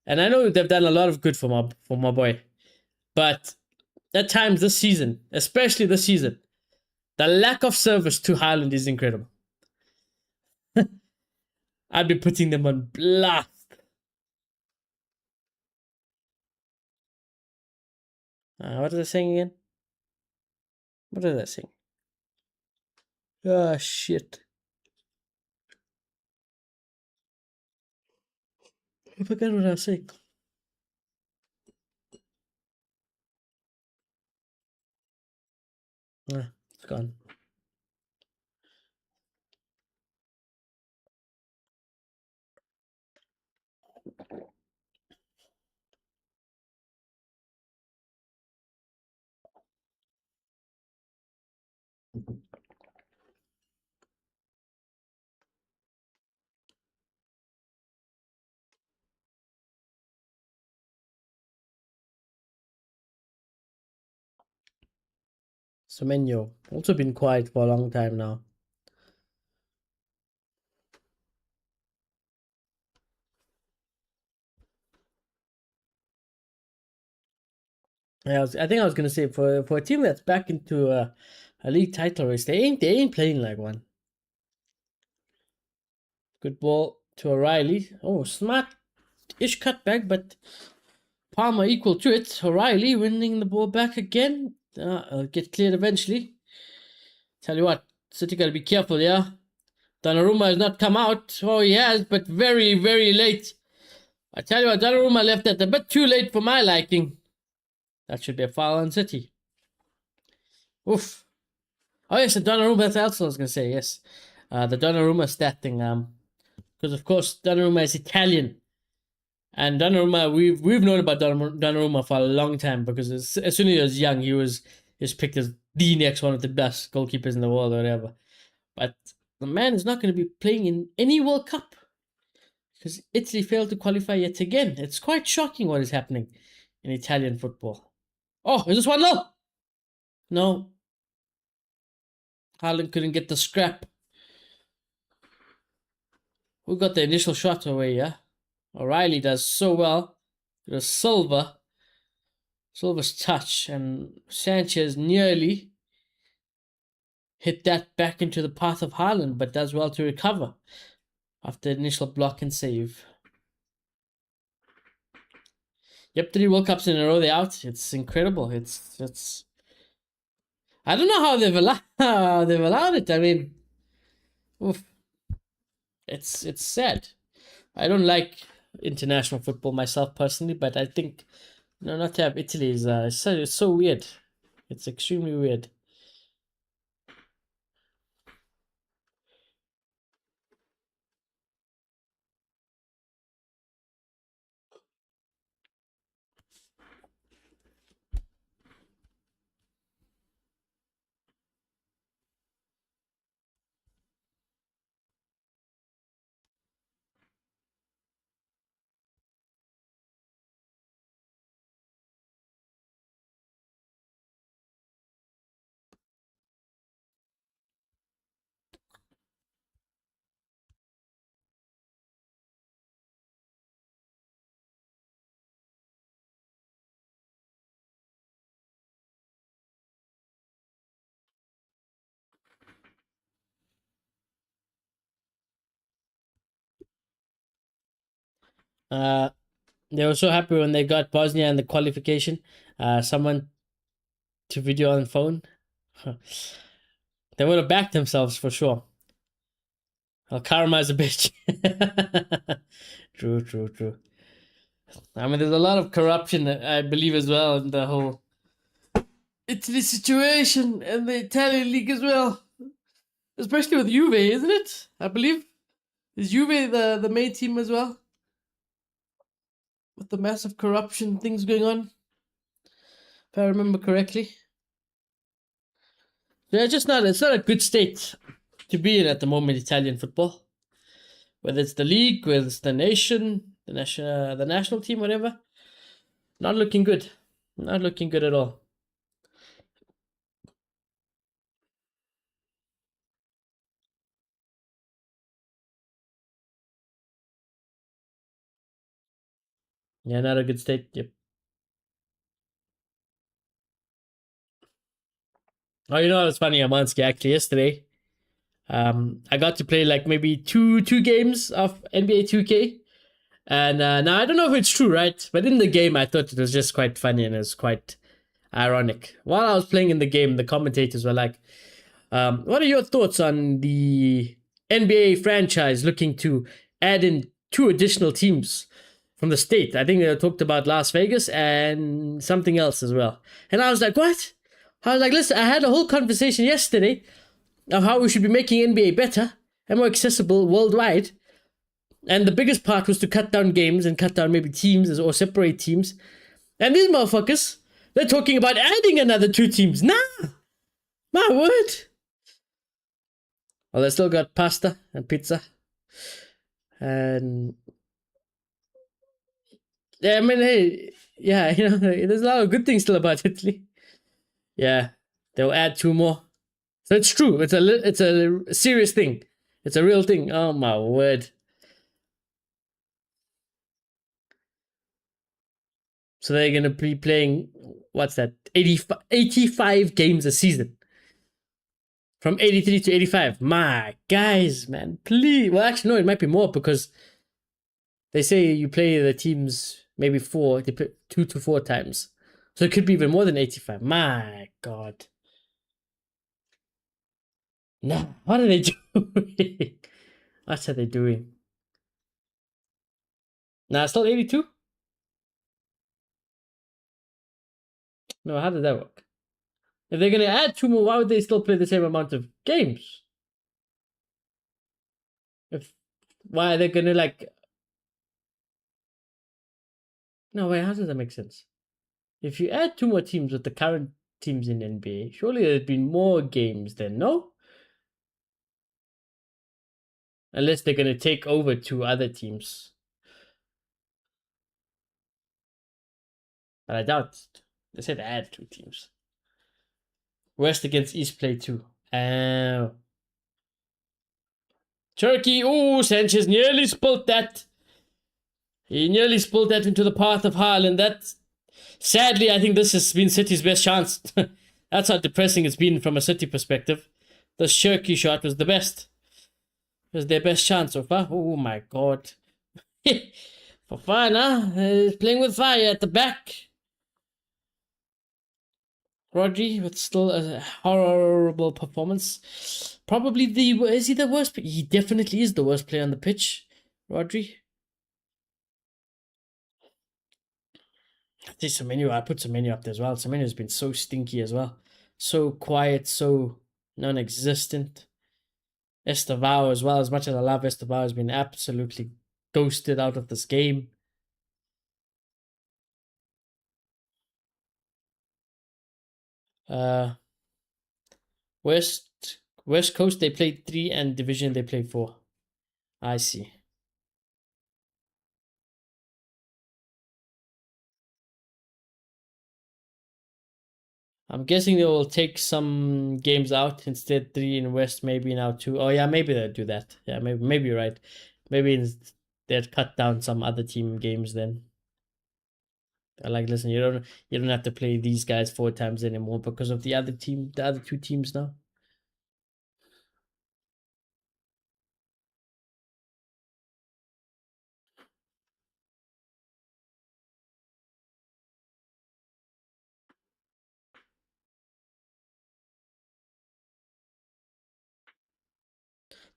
And I know they've done a lot of good for my boy. But at times this season, especially this season, the lack of service to Haaland is incredible. I'd be putting them on blast. What is that saying again? What is that saying? Ah, shit. I forgot what I was saying. It's gone. Semenyo, also been quiet for a long time now. Yeah, I think I was gonna say for a team that's back into a league title race, they ain't playing like one. Good ball to O'Reilly. Oh, smart-ish cutback, but Palmer equal to it. O'Reilly winning the ball back again. I'll get cleared eventually. Tell you what, City gotta be careful, yeah. Donnarumma has not come out. Oh, he has, but very, very late. I tell you what, Donnarumma left that a bit too late for my liking. That should be a foul on City. Oof. Oh, yes, the Donnarumma, that's else I was going to say, yes. The Donnarumma stat thing. Because, of course, Donnarumma is Italian. And Donnarumma, we've known about Donnarumma for a long time because as soon as he was young, he was picked as the next one of the best goalkeepers in the world or whatever. But the man is not going to be playing in any World Cup because Italy failed to qualify yet again. It's quite shocking what is happening in Italian football. Oh, is this 1-0? No. Haaland couldn't get the scrap. Who got the initial shot away, yeah? O'Reilly does so well. It was Silva's touch, and Sanchez nearly hit that back into the path of Haaland, but does well to recover after the initial block and save. Yep, 3 World Cups in a row they're out. It's incredible. It's I don't know how they've allowed it. I mean, oof, it's sad. I don't like international football myself personally, but I think not to have Italy is it's so weird. It's extremely weird. Uh, they were so happy when they got Bosnia in the qualification. Someone to video on phone. They would have backed themselves for sure. Karma's a bitch. True. I mean, there's a lot of corruption, I believe, as well, in the whole Italy situation and the Italian league as well. Especially with Juve, isn't it? I believe. Is Juve the main team as well? With the massive corruption things going on, if I remember correctly. Yeah, it's not a good state to be in at the moment, Italian football. Whether it's the league, whether it's the national team, whatever. Not looking good. Not looking good at all. Yeah, not a good state. Yep. Oh, you know what's funny, Amanski? Actually, yesterday, I got to play like maybe two games of NBA 2K. And now I don't know if it's true, right? But in the game, I thought it was just quite funny and it was quite ironic. While I was playing in the game, the commentators were like, what are your thoughts on the NBA franchise looking to add in 2 additional teams from the state? I think they talked about Las Vegas and something else as well. And I was like, what? I was like, listen, I had a whole conversation yesterday of how we should be making NBA better and more accessible worldwide. And the biggest part was to cut down games and cut down maybe teams or separate teams. And these motherfuckers, they're talking about adding another 2 teams. Nah, my word. Well, they still got pasta and pizza. And yeah, I mean, hey, yeah, there's a lot of good things still about Italy. Yeah, they'll add 2 more. So it's true. It's a serious thing. It's a real thing. Oh my word. So they're gonna be playing what's that? 85 games a season. From 83 to 85. My guys, man, please. Well, actually, no, it might be more because they say you play the teams maybe 2 to 4 times. So it could be even more than 85. My God. No, what are they doing? What are they doing? Nah, still 82? No, how did that work? If they're going to add 2 more, why would they still play the same amount of games? Why are they going to No, wait, how does that make sense? If you add 2 more teams with the current teams in NBA, surely there'd be more games then, no? Unless they're going to take over 2 other teams. But I doubt it. They said add 2 teams. West against East play 2. Turkey. Oh, Sanchez nearly spilled that. He nearly spilled that into the path of Haaland. That, sadly, I think this has been City's best chance. That's how depressing it's been from a City perspective. The Shirky shot was the best. It was their best chance so far. Oh my god. Fofana is playing with fire at the back. Rodri with still a horrible performance. Probably is he the worst? He definitely is the worst player on the pitch. Rodri. I think Semenyo, I put Semenyo up there as well. Semenyo's been so stinky as well. So quiet, so non-existent. Estevao as well. As much as I love Estevao, has been absolutely ghosted out of this game. Uh, West Coast they played 3 and Division they played 4. I see. I'm guessing they will take some games out instead. 3 in West, maybe now 2. Oh yeah, maybe they'll do that. Yeah, maybe you're right. Maybe they'll cut down some other team games then. Like, listen, you don't have to play these guys 4 times anymore because of the other 2 teams now.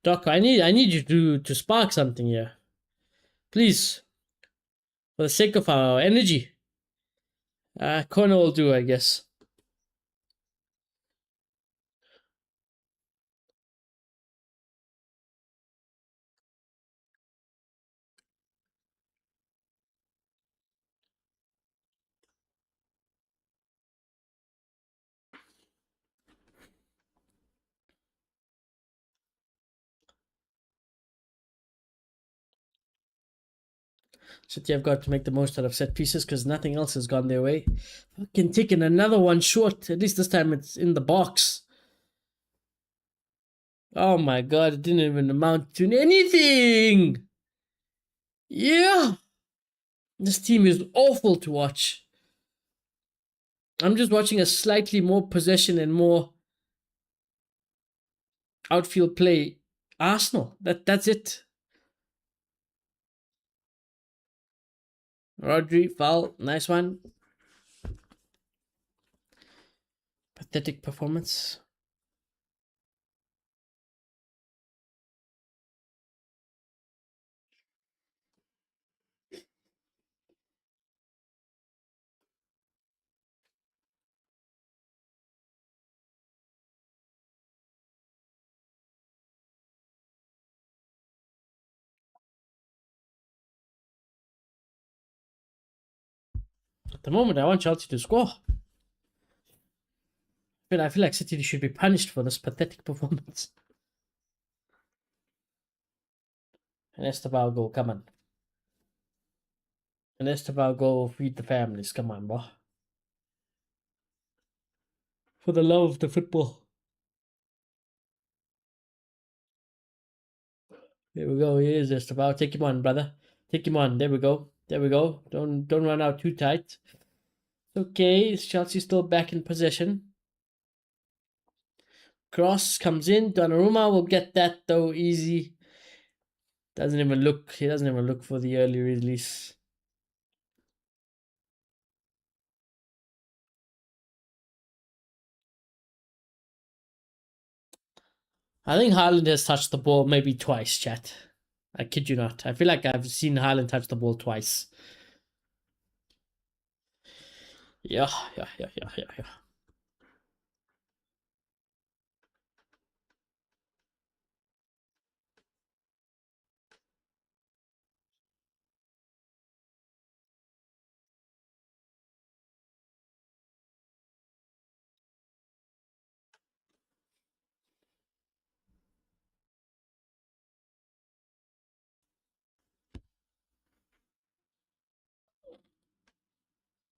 Doc, I need you to spark something here. Please. For the sake of our energy. Connor will do, I guess. City have got to make the most out of set pieces because nothing else has gone their way. Fucking taking another one short. At least this time it's in the box. Oh my god, it didn't even amount to anything. Yeah. This team is awful to watch. I'm just watching a slightly more possession and more outfield play. Arsenal. That's it. Rodri, foul. Nice one. Pathetic performance. At the moment, I want Chelsea to score. I feel like City should be punished for this pathetic performance. An Estevao goal, come on. An Estevao goal, feed the families, come on, bro. For the love of the football. Here we go, here's Estevao. Take him on, brother. Take him on. There we go. There we go. Don't run out too tight. Okay, is Chelsea still back in possession? Cross comes in. Donnarumma will get that though, easy. Doesn't even look. He doesn't even look for the early release. I think Haaland has touched the ball maybe twice, chat. I kid you not. I feel like I've seen Haaland touch the ball twice. Yeah.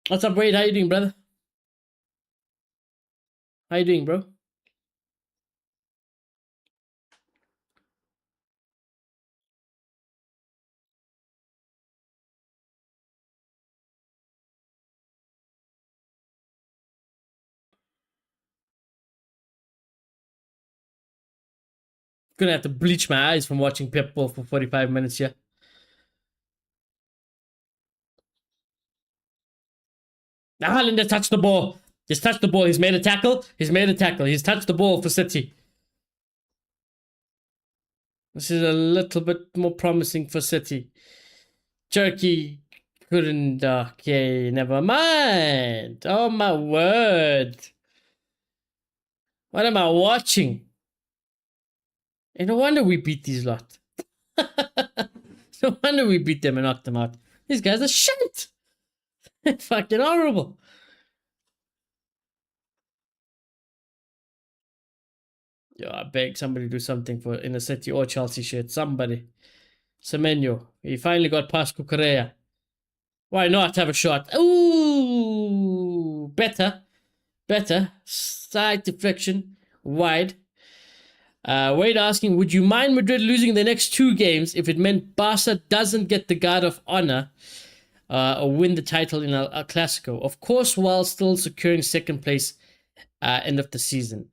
What's up, Wade? How you doing, brother? How you doing, bro? Gonna have to bleach my eyes from watching Pitbull for 45 minutes here. Haaland has touched the ball. He's touched the ball. He's made a tackle. He's made a tackle. He's touched the ball for City. This is a little bit more promising for City. Turkey couldn't. Okay, never mind. Oh my word. What am I watching? No wonder we beat these lot. No wonder we beat them and knocked them out. These guys are shit. Fucking horrible. Yo, I beg somebody do something for in a City or Chelsea shirt. Somebody. Semenyo. He finally got past Kukurea. Why not have a shot? Ooh, better. Side deflection. Wide. Wade asking, would you mind Madrid losing the next 2 games if it meant Barca doesn't get the Guard of Honor or win the title in El Clasico? Of course, while still securing second place end of the season.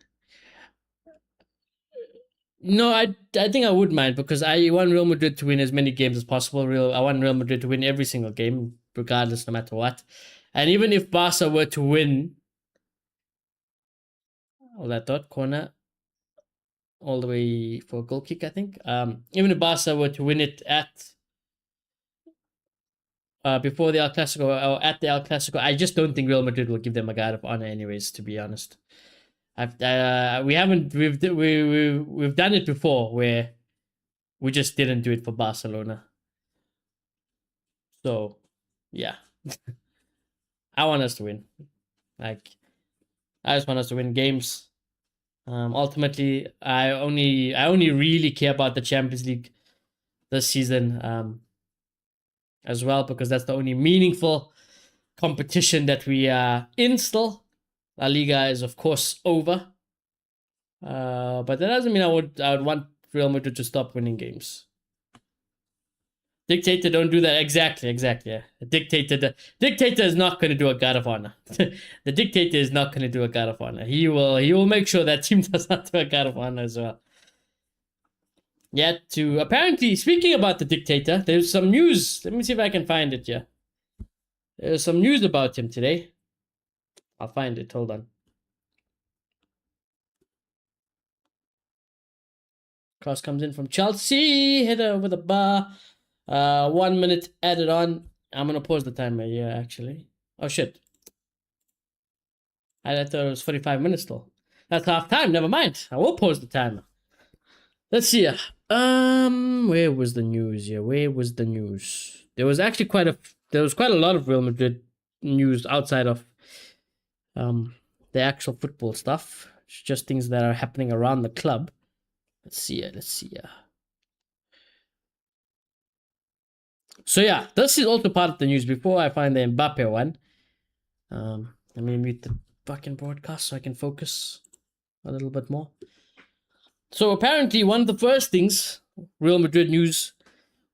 No, I think I would mind because I want Real Madrid to win as many games as possible. I want Real Madrid to win every single game, regardless, no matter what. And even if Barca were to win, all that thought corner, all the way for a goal kick, I think. Even if Barca were to win it at before the El Clasico or at the El Clasico, I just don't think Real Madrid will give them a Guard of Honor, anyways. To be honest. We've done it before where we just didn't do it for Barcelona. So, yeah. I want us to win. I just want us to win games. Ultimately, I only really care about the Champions League this season as well, because that's the only meaningful competition that we are in still. La Liga is, of course, over. But that doesn't mean I would want Real Madrid to stop winning games. Dictator, don't do that. Exactly. Yeah. The dictator is not going to do a Guard of Honor. The dictator is not going to do a Guard of Honor. He will make sure that team does not do a Guard of Honor as well. Yet to apparently, speaking about the dictator, there's some news. Let me see if I can find it. Yeah, there's some news about him today. I'll find it. Hold on. Cross comes in from Chelsea. Header over the bar. 1 minute added on. I'm going to pause the timer here, actually. Oh, shit. I thought it was 45 minutes still. That's half time. Never mind. I will pause the timer. Let's see. Where was the news here? There was actually quite a lot of Real Madrid news outside of the actual football stuff. It's just things that are happening around the club. Let's see. So yeah, this is also part of the news. Before I find the Mbappe one, let me mute the fucking broadcast so I can focus a little bit more. So apparently, one of the first things Real Madrid news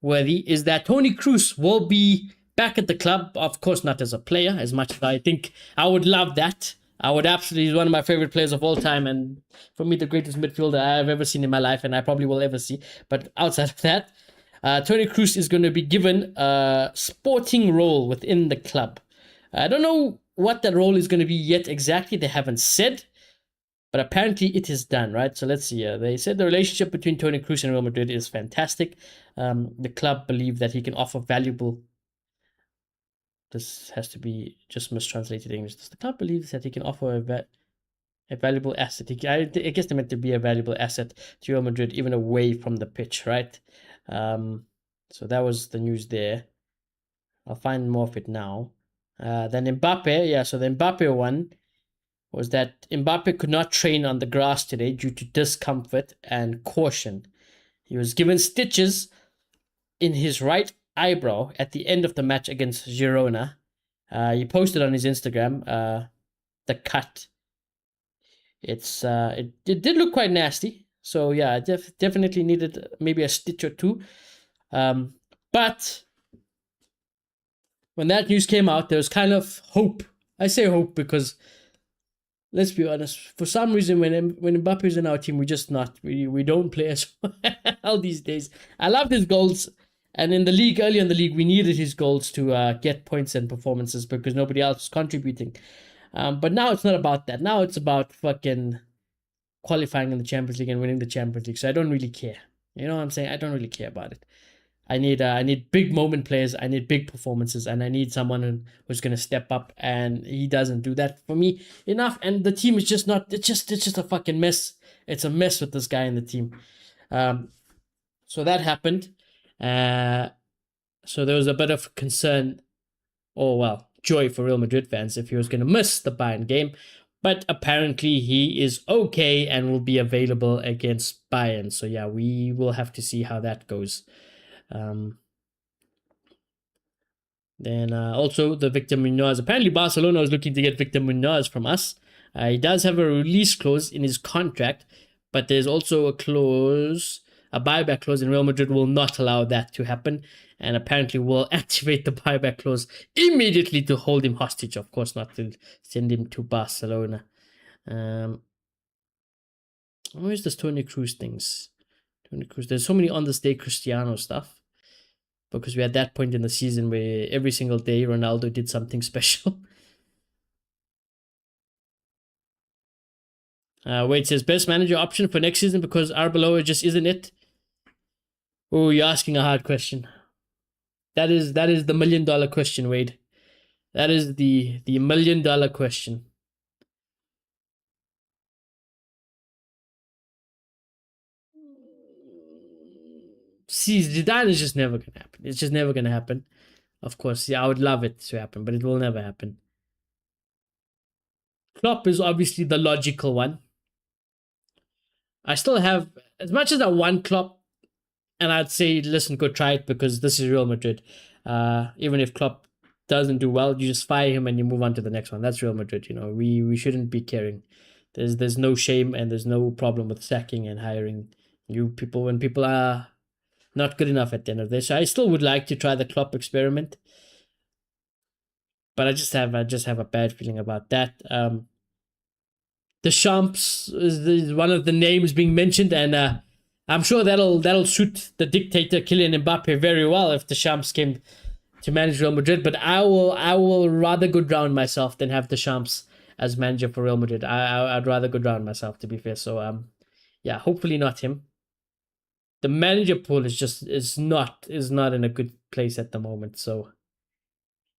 worthy is that Toni Kroos will be back at the club. Of course, not as a player, as much as I think I would love that. I would absolutely, he's one of my favorite players of all time, and for me, the greatest midfielder I've ever seen in my life, and I probably will ever see. But outside of that, Toni Kroos is going to be given a sporting role within the club. I don't know what that role is going to be yet exactly. They haven't said, but apparently it is done, right? So let's see. They said the relationship between Toni Kroos and Real Madrid is fantastic. The club believe that he can offer valuable. This has to be just mistranslated English. Does the club believes that he can offer a valuable asset? I guess they meant to be a valuable asset to Real Madrid, even away from the pitch, right? So that was the news there. I'll find more of it now. Then Mbappe, yeah. So the Mbappe one was that Mbappe could not train on the grass today due to discomfort and caution. He was given stitches in his right eyebrow at the end of the match against Girona. He posted on his Instagram the cut. It did look quite nasty. So yeah, definitely needed maybe a stitch or two. But when that news came out, there was kind of hope. I say hope because let's be honest. For some reason, when Mbappe's in our team, we don't play as well these days. I love his goals, and in the league, early in the league, we needed his goals to get points and performances because nobody else was contributing. But now it's not about that. Now it's about fucking qualifying in the Champions League and winning the Champions League. So I don't really care. You know what I'm saying? I don't really care about it. I need big moment players. I need big performances, and I need someone who's gonna step up. And he doesn't do that for me enough. And the team is just not. It's just a fucking mess. It's a mess with this guy in the team. So that happened. So there was a bit of concern, or well, joy for Real Madrid fans if he was gonna miss the Bayern game. But apparently he is okay and will be available against Bayern. So yeah, we will have to see how that goes. Then also the Victor Munoz. Apparently Barcelona is looking to get Victor Munoz from us. He does have a release clause in his contract, but there's also a buyback clause, and Real Madrid will not allow that to happen. And apparently will activate the buyback clause immediately to hold him hostage. Of course, not to send him to Barcelona. Where's this Toni Kroos things? Toni Kroos. There's so many on this day Cristiano stuff, because we had that point in the season where every single day Ronaldo did something special. Wade says best manager option for next season because Arbeloa just isn't it. Oh, you're asking a hard question. That is the $1 million question, Wade. That is the $1 million question. See, Zidane is just never gonna happen. It's just never gonna happen. Of course, yeah, I would love it to happen, but it will never happen. Klopp is obviously the logical one. I still have, as much as I want Klopp, and I'd say, listen, go try it because this is Real Madrid. Even if Klopp doesn't do well, you just fire him and you move on to the next one. That's Real Madrid. You know, we shouldn't be caring. There's no shame and there's no problem with sacking and hiring new people when people are not good enough at the end of this. So I still would like to try the Klopp experiment, but I just have a bad feeling about that. Deschamps is one of the names being mentioned, and I'm sure that'll suit the dictator Kylian Mbappe very well if Deschamps came to manage Real Madrid. But I will rather go drown myself than have Deschamps as manager for Real Madrid. I'd rather go drown myself, to be fair. So yeah, hopefully not him. The manager pool is not in a good place at the moment. So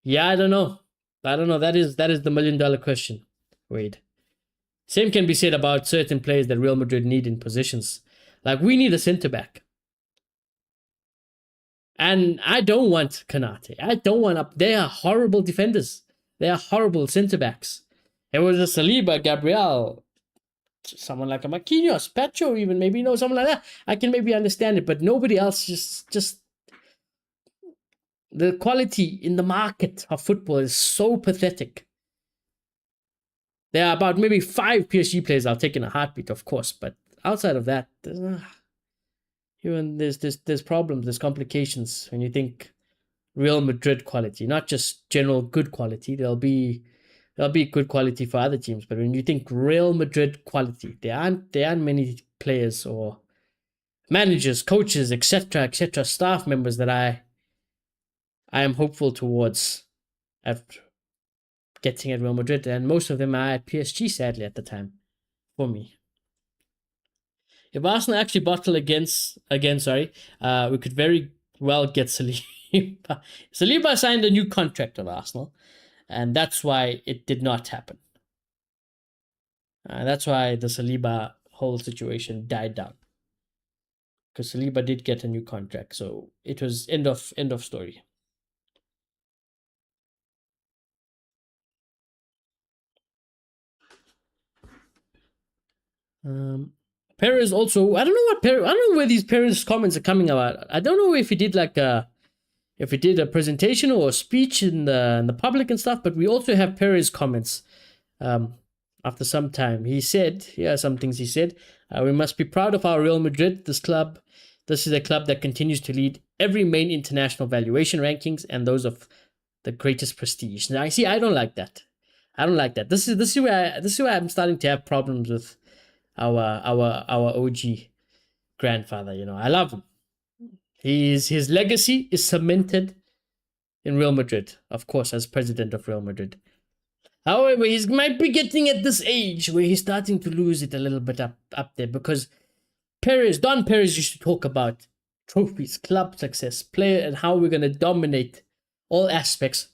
yeah, I don't know. That is the $1 million question, Wade. Same can be said about certain players that Real Madrid need in positions. Like, we need a centre-back. And I don't want Kanate. I don't want... They are horrible defenders. They are horrible centre-backs. It was a Saliba, Gabriel, someone like a Marquinhos, Pacho even, maybe, someone like that. I can maybe understand it, but nobody else just... The quality in the market of football is so pathetic. There are about maybe 5 PSG players I'll take in a heartbeat, of course, but outside of that, there's problems, there's complications when you think Real Madrid quality, not just general good quality. There'll be good quality for other teams, but when you think Real Madrid quality, there aren't many players or managers, coaches, etc., staff members that I am hopeful towards at getting at Real Madrid, and most of them are at PSG, sadly, at the time, for me. If Arsenal actually bottle again, we could very well get Saliba. Saliba signed a new contract with Arsenal, and that's why it did not happen. That's why the Saliba whole situation died down. Because Saliba did get a new contract, so it was end of story. Perez also, I don't know where these Perez comments are coming about. I don't know if he did a presentation or a speech in the public and stuff, but we also have Perez comments after some time. He said, here are some things he said. We must be proud of our Real Madrid. This is a club that continues to lead every main international valuation rankings and those of the greatest prestige. Now, I don't like that. I don't like that. This is where I'm starting to have problems with our OG grandfather. You know, I love him. His legacy is cemented in Real Madrid, of course, as president of Real Madrid. However, he might be getting at this age where he's starting to lose it a little bit up there because Don Perez used to talk about trophies, club success, player, and how we're going to dominate all aspects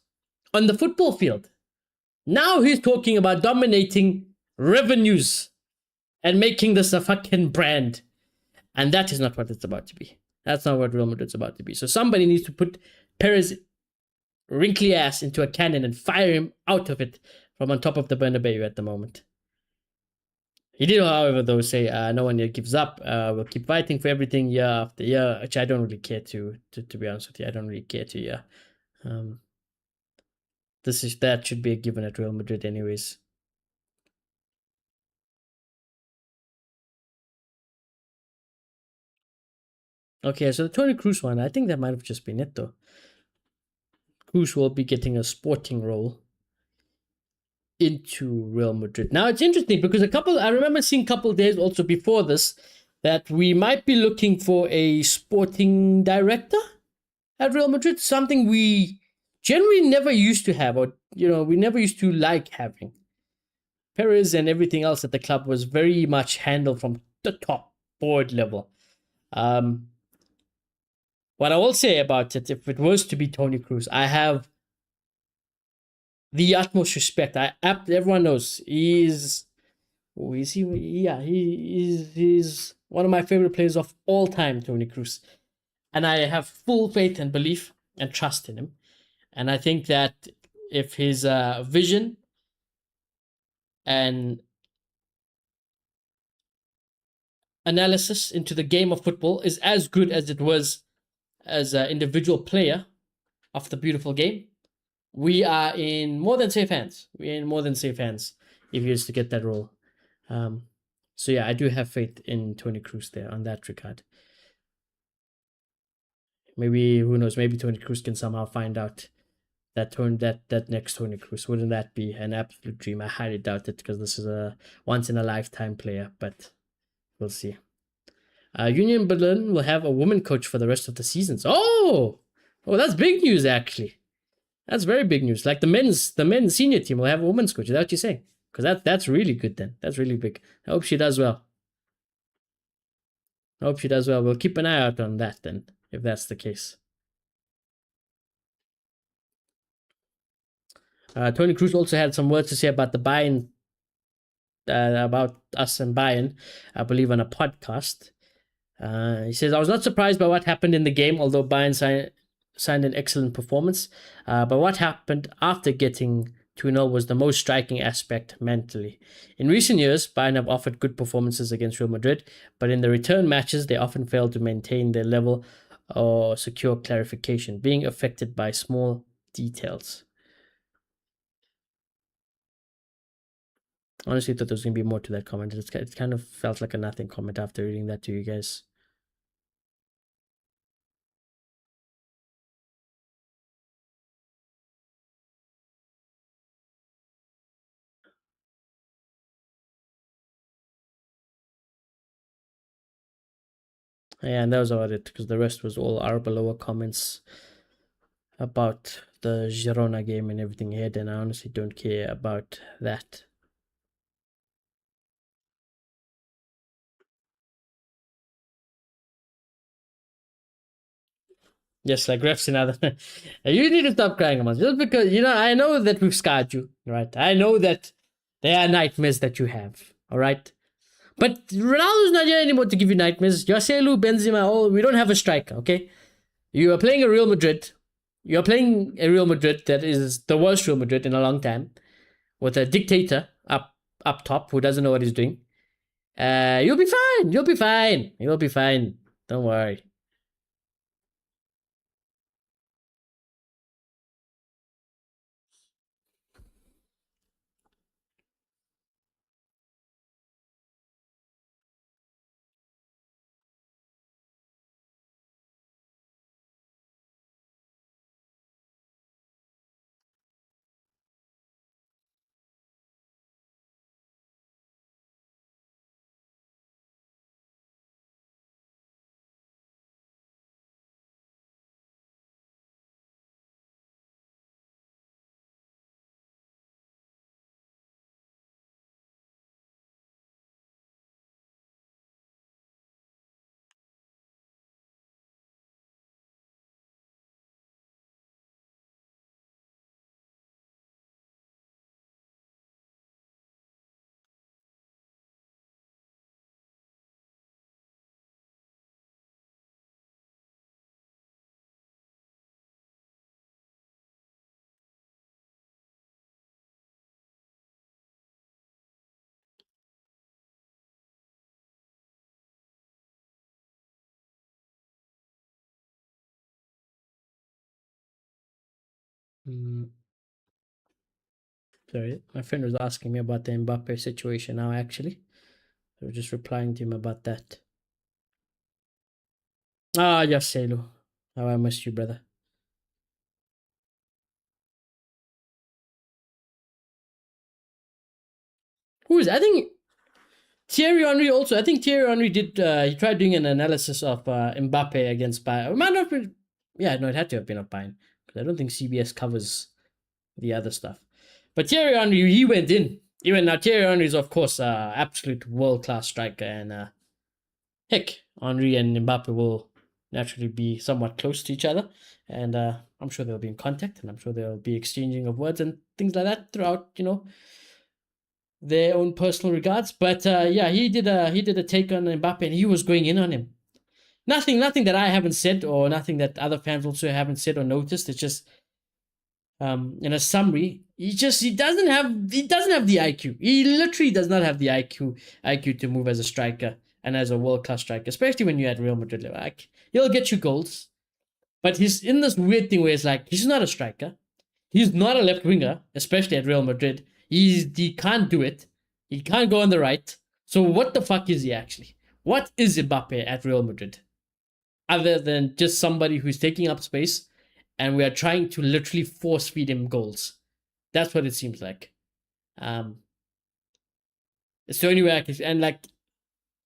on the football field. Now he's talking about dominating revenues and making this a fucking brand. And that is not what it's about to be. That's not what Real Madrid's about to be. So somebody needs to put Perez wrinkly ass into a cannon and fire him out of it from on top of the Bernabeu at the moment. He did, however, though, say no one yet gives up. We'll keep fighting for everything year after year, which I don't really care to be honest with you. I don't really care to, yeah. That should be a given at Real Madrid anyways. Okay, so the Toni Kroos one, I think that might have just been it though. Kroos will be getting a sporting role into Real Madrid. Now it's interesting because I remember seeing a couple of days also before this that we might be looking for a sporting director at Real Madrid, something we generally never used to have, or we never used to like having. Perez and everything else at the club was very much handled from the top board level. What I will say about it, if it was to be Toni Kroos, I have the utmost respect. Everyone knows he's he's one of my favorite players of all time, Toni Kroos, and I have full faith and belief and trust in him. And I think that if his vision and analysis into the game of football is as good as it was as an individual player of the beautiful game, we are in more than safe hands. We're in more than safe hands if he is to get that role. So yeah, I do have faith in Toni Kroos there on that regard. Maybe, who knows, maybe Toni Kroos can somehow find out that next Toni Kroos. Wouldn't that be an absolute dream? I highly doubt it because this is a once in a lifetime player, but we'll see. Union Berlin will have a woman coach for the rest of the seasons. Oh, that's big news actually. That's very big news. Like the men's senior team will have a women's coach. Is that what you're saying? Because that's really good then. That's really big. I hope she does well. We'll keep an eye out on that then, if that's the case. Toni Kroos also had some words to say about the Bayern, about us and Bayern, I believe, on a podcast. He says, I was not surprised by what happened in the game, although Bayern signed an excellent performance. But what happened after getting 2-0 was the most striking aspect mentally. In recent years, Bayern have offered good performances against Real Madrid, but in the return matches, they often fail to maintain their level or secure clarification, being affected by small details. Honestly, thought there was going to be more to that comment. It kind of felt like a nothing comment after reading that to you guys. Yeah, and that was about it, because the rest was all Arbeloa comments about the Girona game and everything ahead, and I honestly don't care about that. Yes, like refs and other. You need to stop crying about just because I know that we've scarred you, right? I know that there are nightmares that you have, all right. But Ronaldo's not here anymore to give you nightmares. Joselu, Benzema, we don't have a striker, okay? You are playing a Real Madrid. You're playing a Real Madrid that is the worst Real Madrid in a long time, with a dictator up top who doesn't know what he's doing. You'll be fine. You'll be fine. You'll be fine. Don't worry. Sorry, my friend was asking me about the Mbappe situation now, actually. I was just replying to him about that. Ah, yes, Selu. How I missed you, brother. Who is? I think Thierry Henry also. I think Thierry Henry did. He tried doing an analysis of Mbappe against Bayern. It might not be. Yeah, no, it had to have been of Bayern because I don't think CBS covers the other stuff. But Thierry Henry, he went in. Even now, Thierry Henry is of course absolute world class striker, and heck, Henry and Mbappe will naturally be somewhat close to each other, and I'm sure they'll be in contact, and I'm sure they'll be exchanging of words and things like that throughout, their own personal regards. But yeah, he did a take on Mbappe, and he was going in on him. Nothing that I haven't said, or nothing that other fans also haven't said or noticed. It's just in a summary, he doesn't have the IQ. He literally does not have the IQ to move as a striker and as a world class striker, especially when you're at Real Madrid level. Like, he'll get you goals, but he's in this weird thing where it's like he's not a striker. He's not a left winger, especially at Real Madrid. He can't do it. He can't go on the right. So what the fuck is he actually? What is Mbappe at Real Madrid? Other than just somebody who's taking up space, and we are trying to literally force feed him goals. That's what it seems like. Um, it's the only way I can. And like,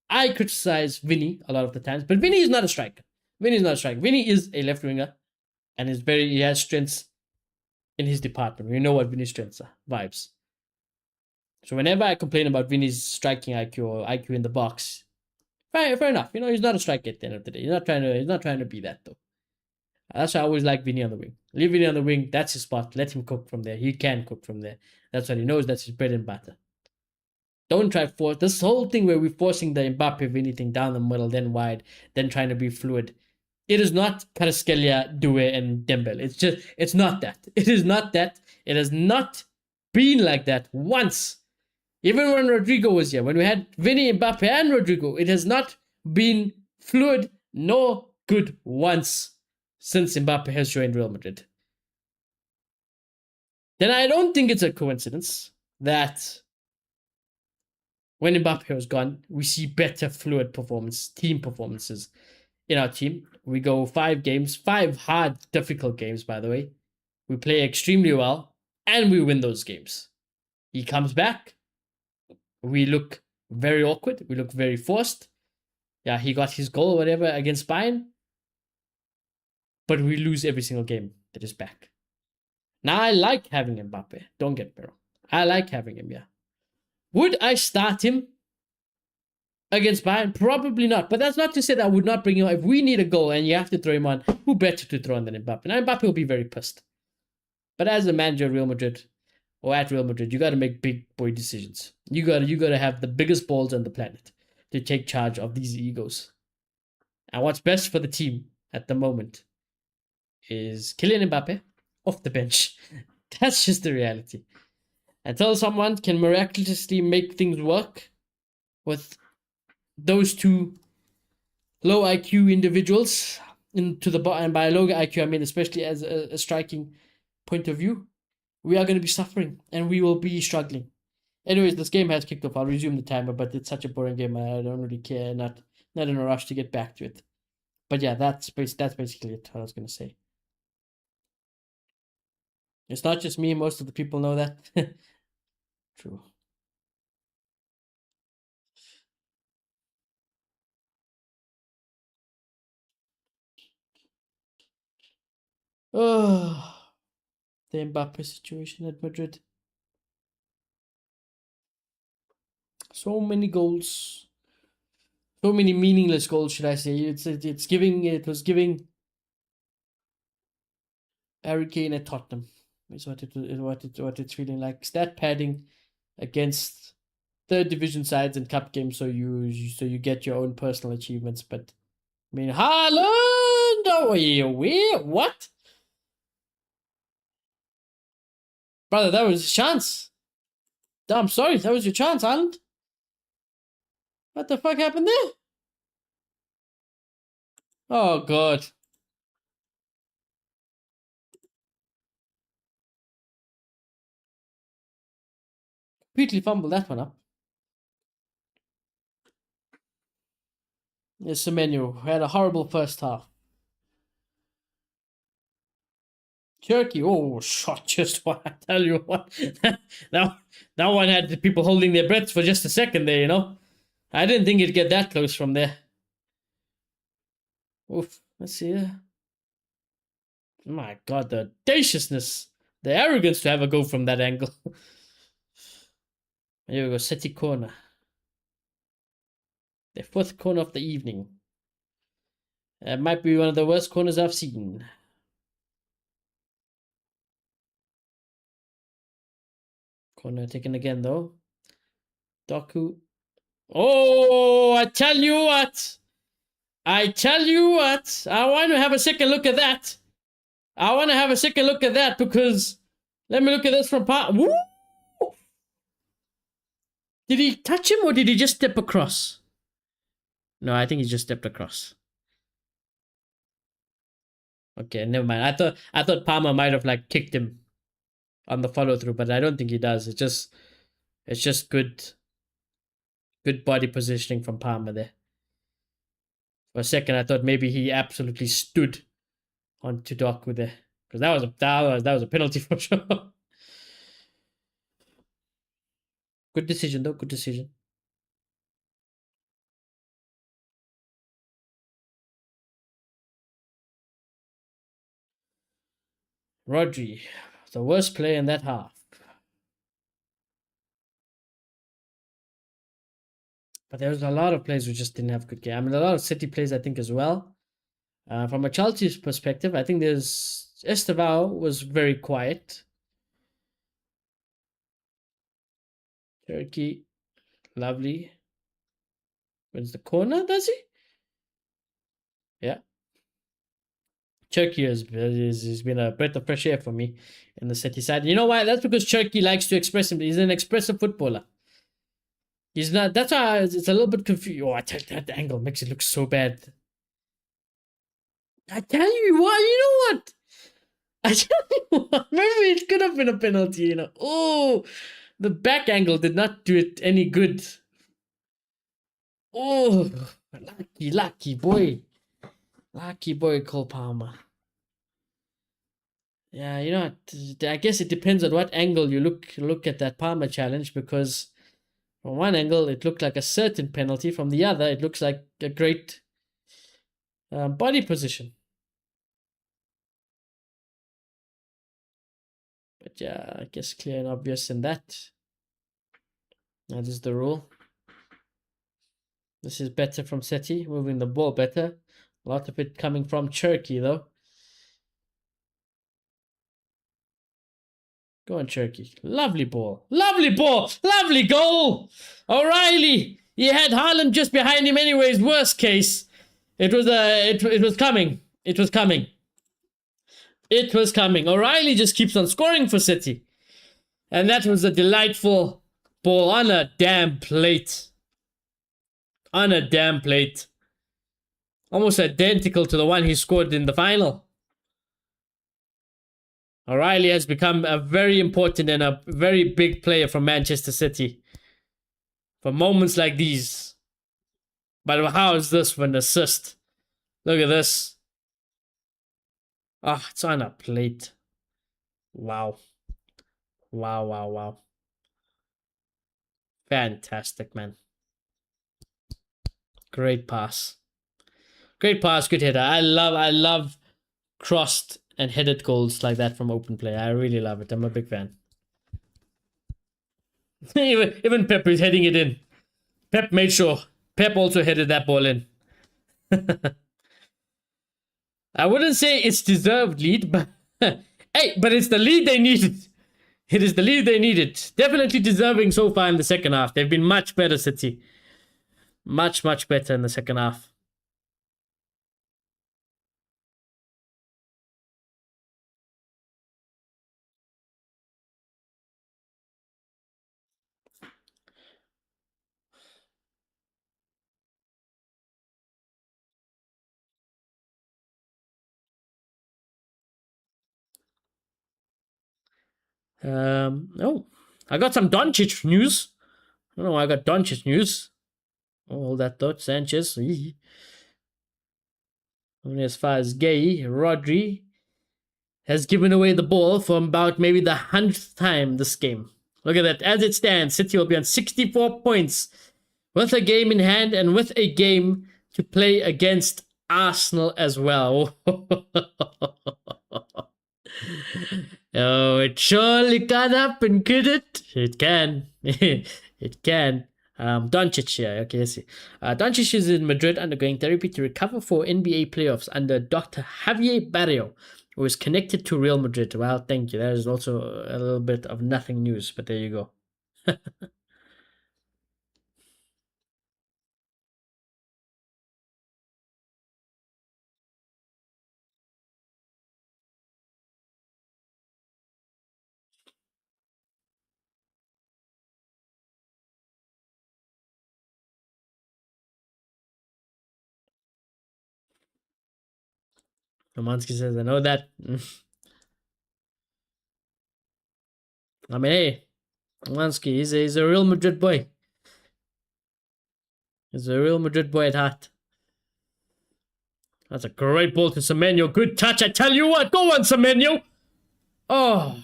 I criticize Vinny a lot of the times, but Vinny is not a striker. Vinny is not a striker. Vinny is a left winger, and he has strengths in his department. We know what Vinny's strengths are. Vibes. So whenever I complain about Vinny's striking IQ or IQ in the box, fair enough. He's not a striker at the end of the day. He's not trying to be that though. That's why I always like Vinny on the wing. Leave Vinny on the wing. That's his spot. Let him cook from there. He can cook from there. That's what he knows. That's his bread and butter. Don't try force this whole thing where we're forcing the Mbappe Vinny thing down the middle, then wide, then trying to be fluid. It is not Kvaratskhelia, Due, and Dembele. It's not that. It is not that. It has not been like that once. Even when Rodrigo was here, when we had Vinny, Mbappe, and Rodrigo, it has not been fluid nor good once since Mbappe has joined Real Madrid. Then I don't think it's a coincidence that when Mbappe was gone, we see better fluid team performances in our team. We go 5 games, 5 hard, difficult games, by the way. We play extremely well, and we win those games. He comes back. We look very awkward. We look very forced. Yeah, he got his goal or whatever against Bayern. But we lose every single game that is back. Now, I like having Mbappe. Don't get me wrong. I like having him, yeah. Would I start him against Bayern? Probably not. But that's not to say that I would not bring him on. If we need a goal and you have to throw him on, who better to throw on than Mbappe? Now, Mbappe will be very pissed. But as a manager of Real Madrid, or at Real Madrid, you got to make big boy decisions. You got to have the biggest balls on the planet to take charge of these egos. And what's best for the team at the moment is Kylian Mbappe off the bench. That's just the reality. Until someone can miraculously make things work with those two low IQ individuals into the bottom, and by low IQ I mean especially as a striking point of view, we are going to be suffering and we will be struggling. Anyways, this game has kicked off. I'll resume the timer, but it's such a boring game. I don't really care. Not in a rush to get back to it. But yeah, that's basically it. What I was going to say. It's not just me. Most of the people know that. True. Oh, the Mbappe situation at Madrid. So many goals. So many meaningless goals, should I say. It was giving Harry Kane at Tottenham. Is what it's feeling like. Stat padding against third division sides and cup games, so you get your own personal achievements. But I mean, Haaland, oh, wait, what? Brother, that was a chance. I'm sorry, that was your chance, Haaland. What the fuck happened there? Oh god. completely fumbled that one up. Yes, Semenyo had a horrible first half. Turkey, oh, shot just what I tell you what. that, that one had the people holding their breaths for just a second there, you know. I didn't think it'd get that close from there. Oof, let's see. My god, the audaciousness, the arrogance to have a go from that angle. Here we go, City corner. The fourth corner of the evening. It might be one of the worst corners I've seen. Corner taken again though. Doku. Oh, I tell you what. I tell you what. I want to have a second look at that. I want to have a second look at that because let me look at this from part. Woo! Did he touch him or did he just step across? No, I think he just stepped across. Okay, never mind. I thought Palmer might have like kicked him on the follow through, but I don't think he does. It's just good body positioning from Palmer there. For a second, I thought maybe he absolutely stood onto Doku there because that was a penalty for sure. Good decision though. Good decision. Rodri, the worst player in that half. But there was a lot of players who just didn't have good game. I mean, a lot of City players, I think, as well. From a Chelsea's perspective, I think there's Estevao was very quiet. Turkey, lovely. Wins the corner, does he? Yeah. Turkey has been a breath of fresh air for me in the City side. You know why? That's because Turkey likes to express him. He's an expressive footballer. He's not. That's why it's a little bit confused. Oh, I tell you, that angle makes it look so bad. I tell you what. You know what? I tell you what. Maybe it could have been a penalty. You know. Oh, the back angle did not do it any good. Oh, lucky boy. Lucky boy, Cole Palmer. Yeah, you know, I guess it depends on what angle you look at that Palmer challenge because from one angle it looked like a certain penalty, from the other it looks like a great body position. But yeah, I guess clear and obvious in that. That is the rule. This is better from Seti, moving the ball better. A lot of it coming from Turkey though. Go on, Turkey. Lovely ball. Lovely ball. Lovely goal. O'Reilly. He had Haaland just behind him anyways. Worst case. It was it was coming. It was coming. It was coming. O'Reilly just keeps on scoring for City. And that was a delightful ball on a damn plate. On a damn plate. Almost identical to the one he scored in the final. O'Reilly has become a very important and a very big player for Manchester City. For moments like these. But how is this for an assist? Look at this. Ah, it's on a plate. Wow. Wow, wow, wow. Fantastic, man. Great pass. Great pass, good header. I love crossed and headed goals like that from open play. I really love it. I'm a big fan. even Pep is heading it in. Pep made sure. Pep also headed that ball in. I wouldn't say it's deserved lead, but hey, but it's the lead they needed. It is the lead they needed. Definitely deserving so far in the second half. They've been much better, City. Much, much better in the second half. Oh, I got some Doncic news. I don't know why I got Doncic news. All that thought. Sanchez. Only as far as Gay, Rodri has given away the ball for about maybe the 100th time this game. Look at that. As it stands, City will be on 64 points with a game in hand and with a game to play against Arsenal as well. Oh, it surely can happen, could it? It can. It can. Doncic here. Okay, let's see. Doncic is in Madrid undergoing therapy to recover for NBA playoffs under Dr. Javier Barrio, who is connected to Real Madrid. Well, thank you. That is also a little bit of nothing news, but there you go. Romansky says, I know that. I mean, hey, Romansky, he's a Real Madrid boy. He's a Real Madrid boy at heart. That's a great ball to Semenyo. Good touch, I tell you what. Go on, Semenyo. Oh.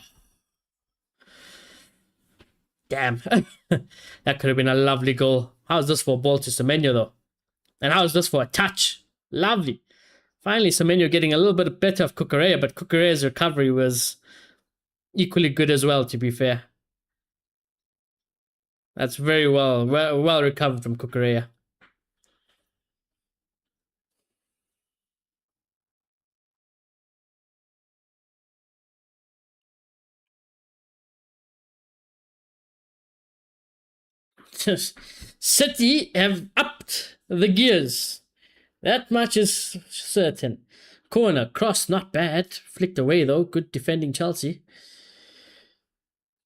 Damn. That could have been a lovely goal. How's this for a ball to Semenyo, though? And how's this for a touch? Lovely. Finally, Semenyo getting a little bit better of Cucurella, but Cucurella's recovery was equally good as well, to be fair. That's very well recovered from Cucurella. City have upped the gears. That much is certain. Corner, cross, not bad. Flicked away though. Good defending Chelsea.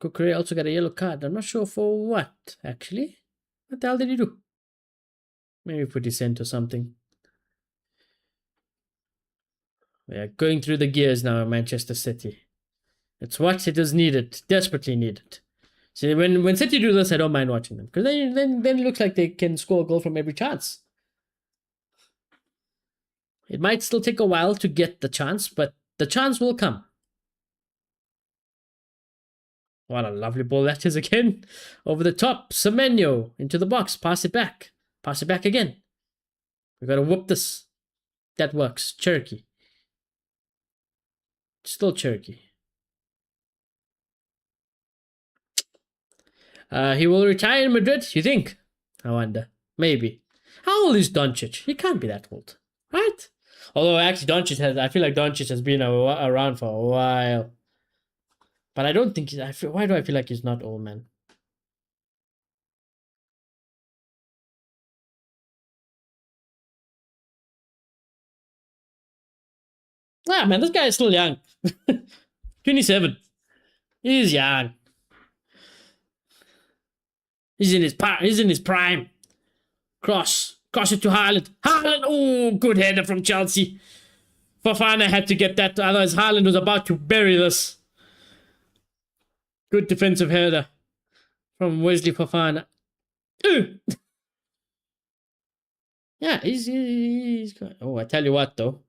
Cucurella also got a yellow card. I'm not sure for what, actually. What the hell did he do? Maybe put his scent or something. Yeah, going through the gears now in Manchester City. It's what it is needed. Desperately needed. See, when City do this, I don't mind watching them. Because then it looks like they can score a goal from every chance. It might still take a while to get the chance, but the chance will come. What a lovely ball that is again. Over the top. Semenyo into the box. Pass it back. Pass it back again. We gotta whoop this. That works. Cherokee. Still Cherokee. He will retire in Madrid, you think? I wonder. Maybe. How old is Doncic? He can't be that old. Right? Although actually I feel like Doncic has been around for a while. But I don't think why do I feel like he's not old, man? Ah, man, this guy is still young. 27. He's young. He's in his prime. Cross it to Haaland. Haaland, oh, good header from Chelsea. Fofana had to get that, otherwise Haaland was about to bury this. Good defensive header from Wesley Fofana. Yeah, he's got. Oh, I tell you what, though.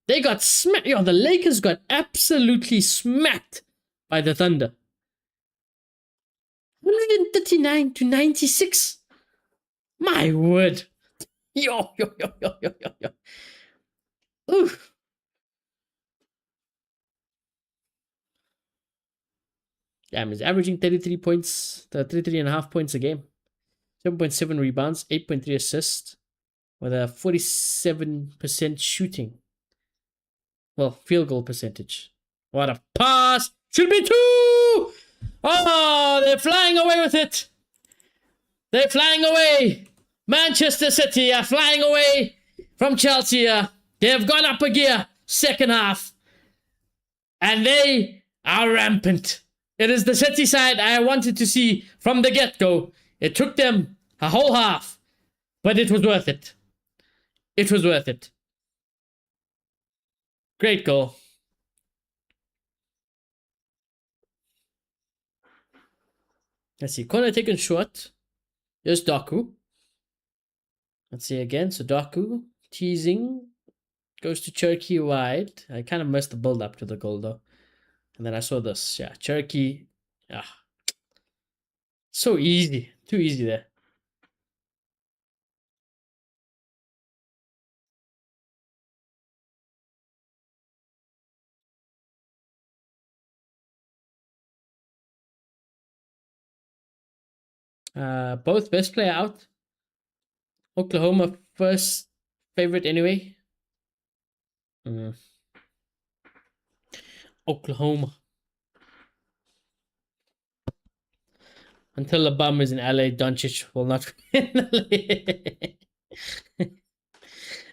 They got smacked. Yo, the Lakers got absolutely smacked by the Thunder. 139 to 96. My word. Yo. Oof. Damn, he's averaging 33 points, 33.5 points a game. 7.7 rebounds, 8.3 assists, with a 47% shooting. Well, field goal percentage. What a pass! Should be 2! Oh, they're flying away with it. They're flying away. Manchester City are flying away from Chelsea. They have gone up a gear, second half. And they are rampant. It is the City side I wanted to see from the get-go. It took them a whole half, but it was worth it. It was worth it. Great goal. Let's see. Corner taken short. There's Doku. Let's see again. So Doku teasing. Goes to Cherokee wide. I kind of missed the build up to the goal though. And then I saw this. Yeah, Cherokee. Ah, so easy. Too easy there. Both best player out. Oklahoma first favorite anyway. Oklahoma. Until the bum is in LA, Doncic will not win.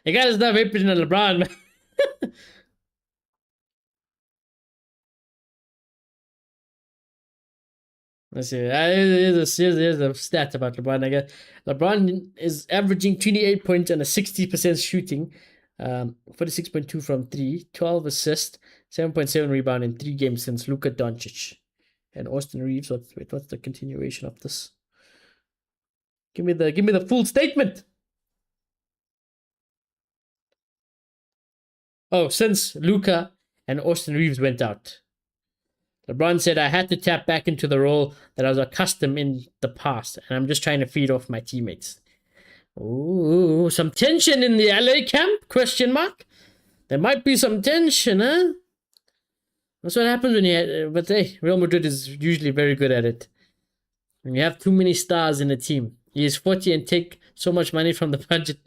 You gotta stop hating on LeBron, man. Let's see. Here's a stat about LeBron. I guess LeBron is averaging 28 points and a 60% shooting, 46.2 from 3, 12 assists, 7.7 rebound in 3 games since Luka Doncic and Austin Reeves. What's the continuation of this? Give me the full statement. Oh, since Luka and Austin Reeves went out. LeBron said, I had to tap back into the role that I was accustomed in the past, and I'm just trying to feed off my teammates. Ooh, some tension in the LA camp? Question mark. There might be some tension, huh? That's what happens when you. But hey, Real Madrid is usually very good at it. When you have too many stars in a team, he is 40 and take so much money from the budget.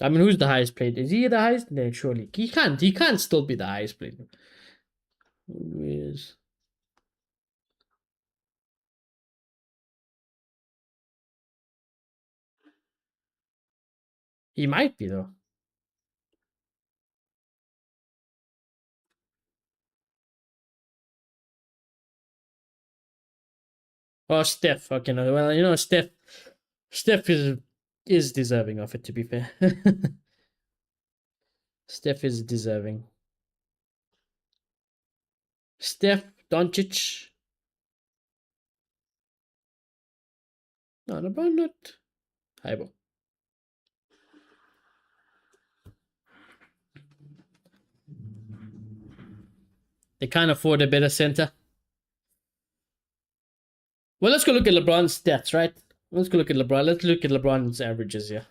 I mean, who's the highest paid? Is he the highest? No, surely he can't. He can't still be the highest paid. Who is? He might be though. Oh, Steph. Okay, no. Well, Steph is deserving of it. To be fair, Steph is deserving. Steph, Doncic. No, LeBron not. Highball. They can't afford a better center. Well, let's go look at LeBron's stats, right? Let's go look at LeBron. Let's look at LeBron's averages here.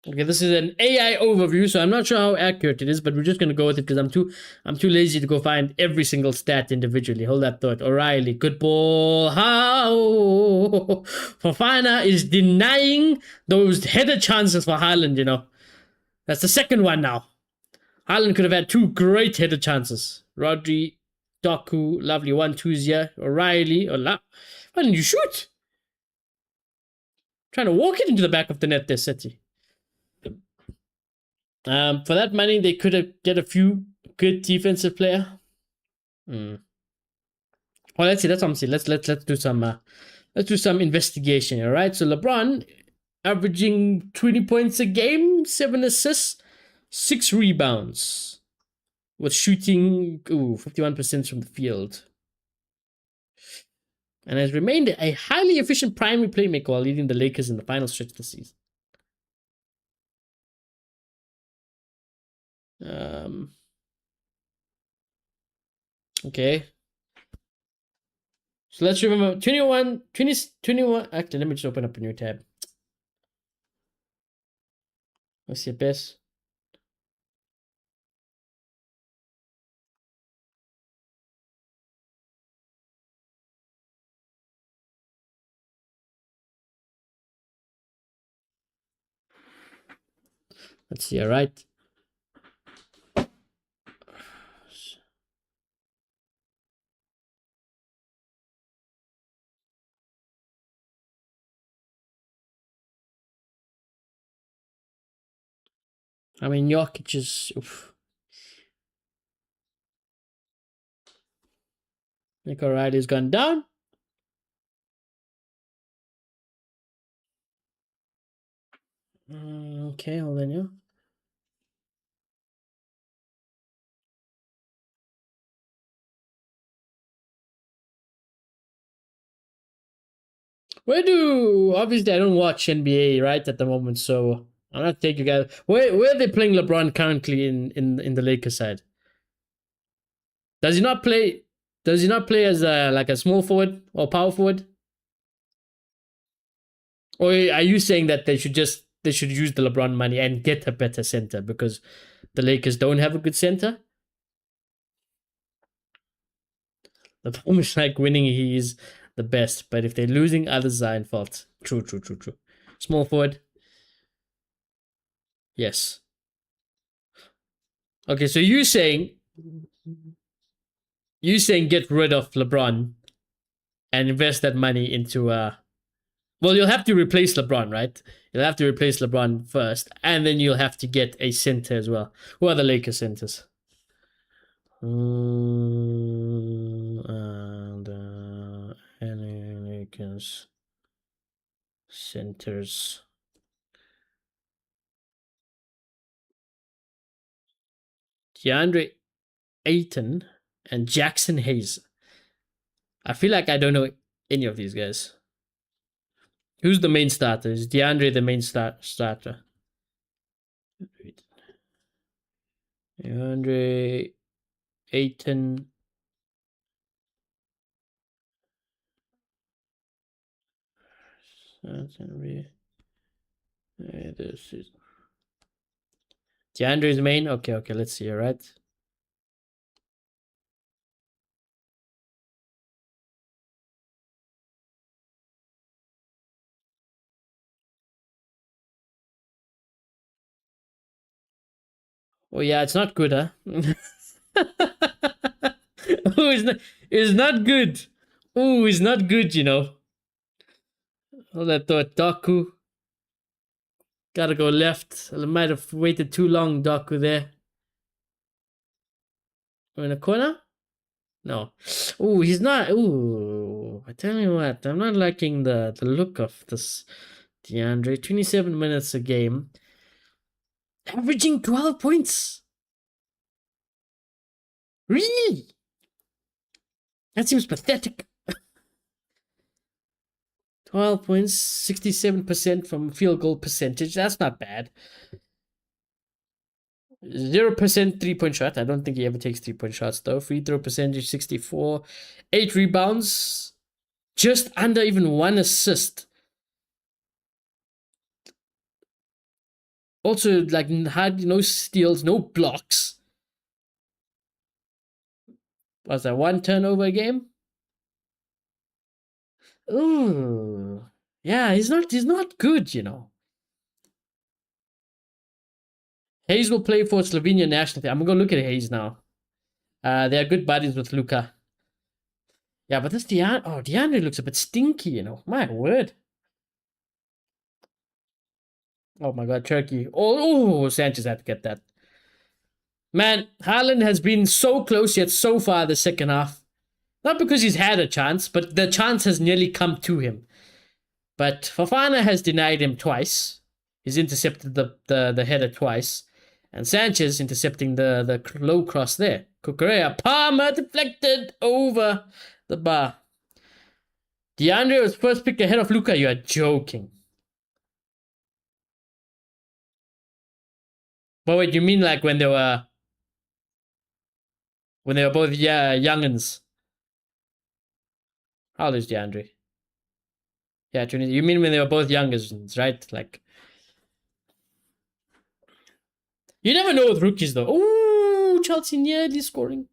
Okay, this is an AI overview, so I'm not sure how accurate it is, but we're just gonna go with it because I'm too lazy to go find every single stat individually. Hold that thought. O'Reilly, good ball. How Fofana is denying those header chances for Haaland, you know. That's the second one now. Haaland could have had 2 great header chances. Rodri, Doku, lovely 1-2s here. O'Reilly, why didn't you shoot? Trying to walk it into the back of the net there, City. For that money, they could have get a few good defensive player. Well, let's see. That's what I'm saying. Let's do some investigation. All right. So LeBron averaging 20 points a game, 7 assists, 6 rebounds, with shooting 51% from the field, and has remained a highly efficient primary playmaker while leading the Lakers in the final stretch of the season. Okay. So let's remember 21. Actually, let me just open up a new tab. Let's see best. Let's see, all right. I mean, Jokic is. Oof. Nick O'Reilly's gone down. Okay, hold on, yeah. Obviously I don't watch NBA right at the moment, so I'm not taking you guys. Where are they playing LeBron currently in the Lakers side? Does he not play? Does he not play as like a small forward or power forward? Or are you saying that they should use the LeBron money and get a better center because the Lakers don't have a good center? The problem is like winning, he is the best, but if they're losing, others are in fault. True, true, true, true. Small forward, yes. Okay, so you saying get rid of LeBron and invest that money into well, you'll have to replace LeBron, right? You'll have to replace LeBron first, and then you'll have to get a center as well. Who are the Lakers centers? And Lakers centers. DeAndre Ayton and Jackson Hayes. I feel like I don't know any of these guys. Who's the main starter? Is DeAndre the main starter? DeAndre Ayton. This is DeAndre's main. Okay, let's see. All right. Oh yeah, it's not good, huh? Oh, it's not good. Oh, it's not good, you know. Oh, that thought Doku. Gotta go left. I might have waited too long, Doku there. We're in a corner? No. Oh, he's not. Ooh, I tell you what, I'm not liking the look of this DeAndre. 27 minutes a game, averaging 12 points. Really? That seems pathetic. 12 points, 67% from field goal percentage. That's not bad. 0% 3-point shot. I don't think he ever takes 3-point shots though. Free throw percentage 64. 8 rebounds. Just under even 1 assist. Also, like, had no steals, no blocks. Was that 1 turnover a game? Ooh. Yeah, he's not good, you know. Hayes will play for Slovenia national team. I'm gonna look at Hayes now. They are good buddies with Luka. Yeah, but this DeAndre looks a bit stinky, you know. My word. Oh my god, Turkey. Oh, Sanchez had to get that. Man, Haaland has been so close yet so far the second half. Not because he's had a chance, but the chance has nearly come to him. But Fofana has denied him twice. He's intercepted the header twice. And Sanchez intercepting the low cross there. Kukurea, Palmer deflected over the bar. DeAndre was first picked ahead of Luka. You are joking. But wait, you mean like when they were both youngins? How old is DeAndre? Yeah, Trinity. You mean when they were both youngins, right? Like, you never know with rookies though. Oh, Chelsea nearly scoring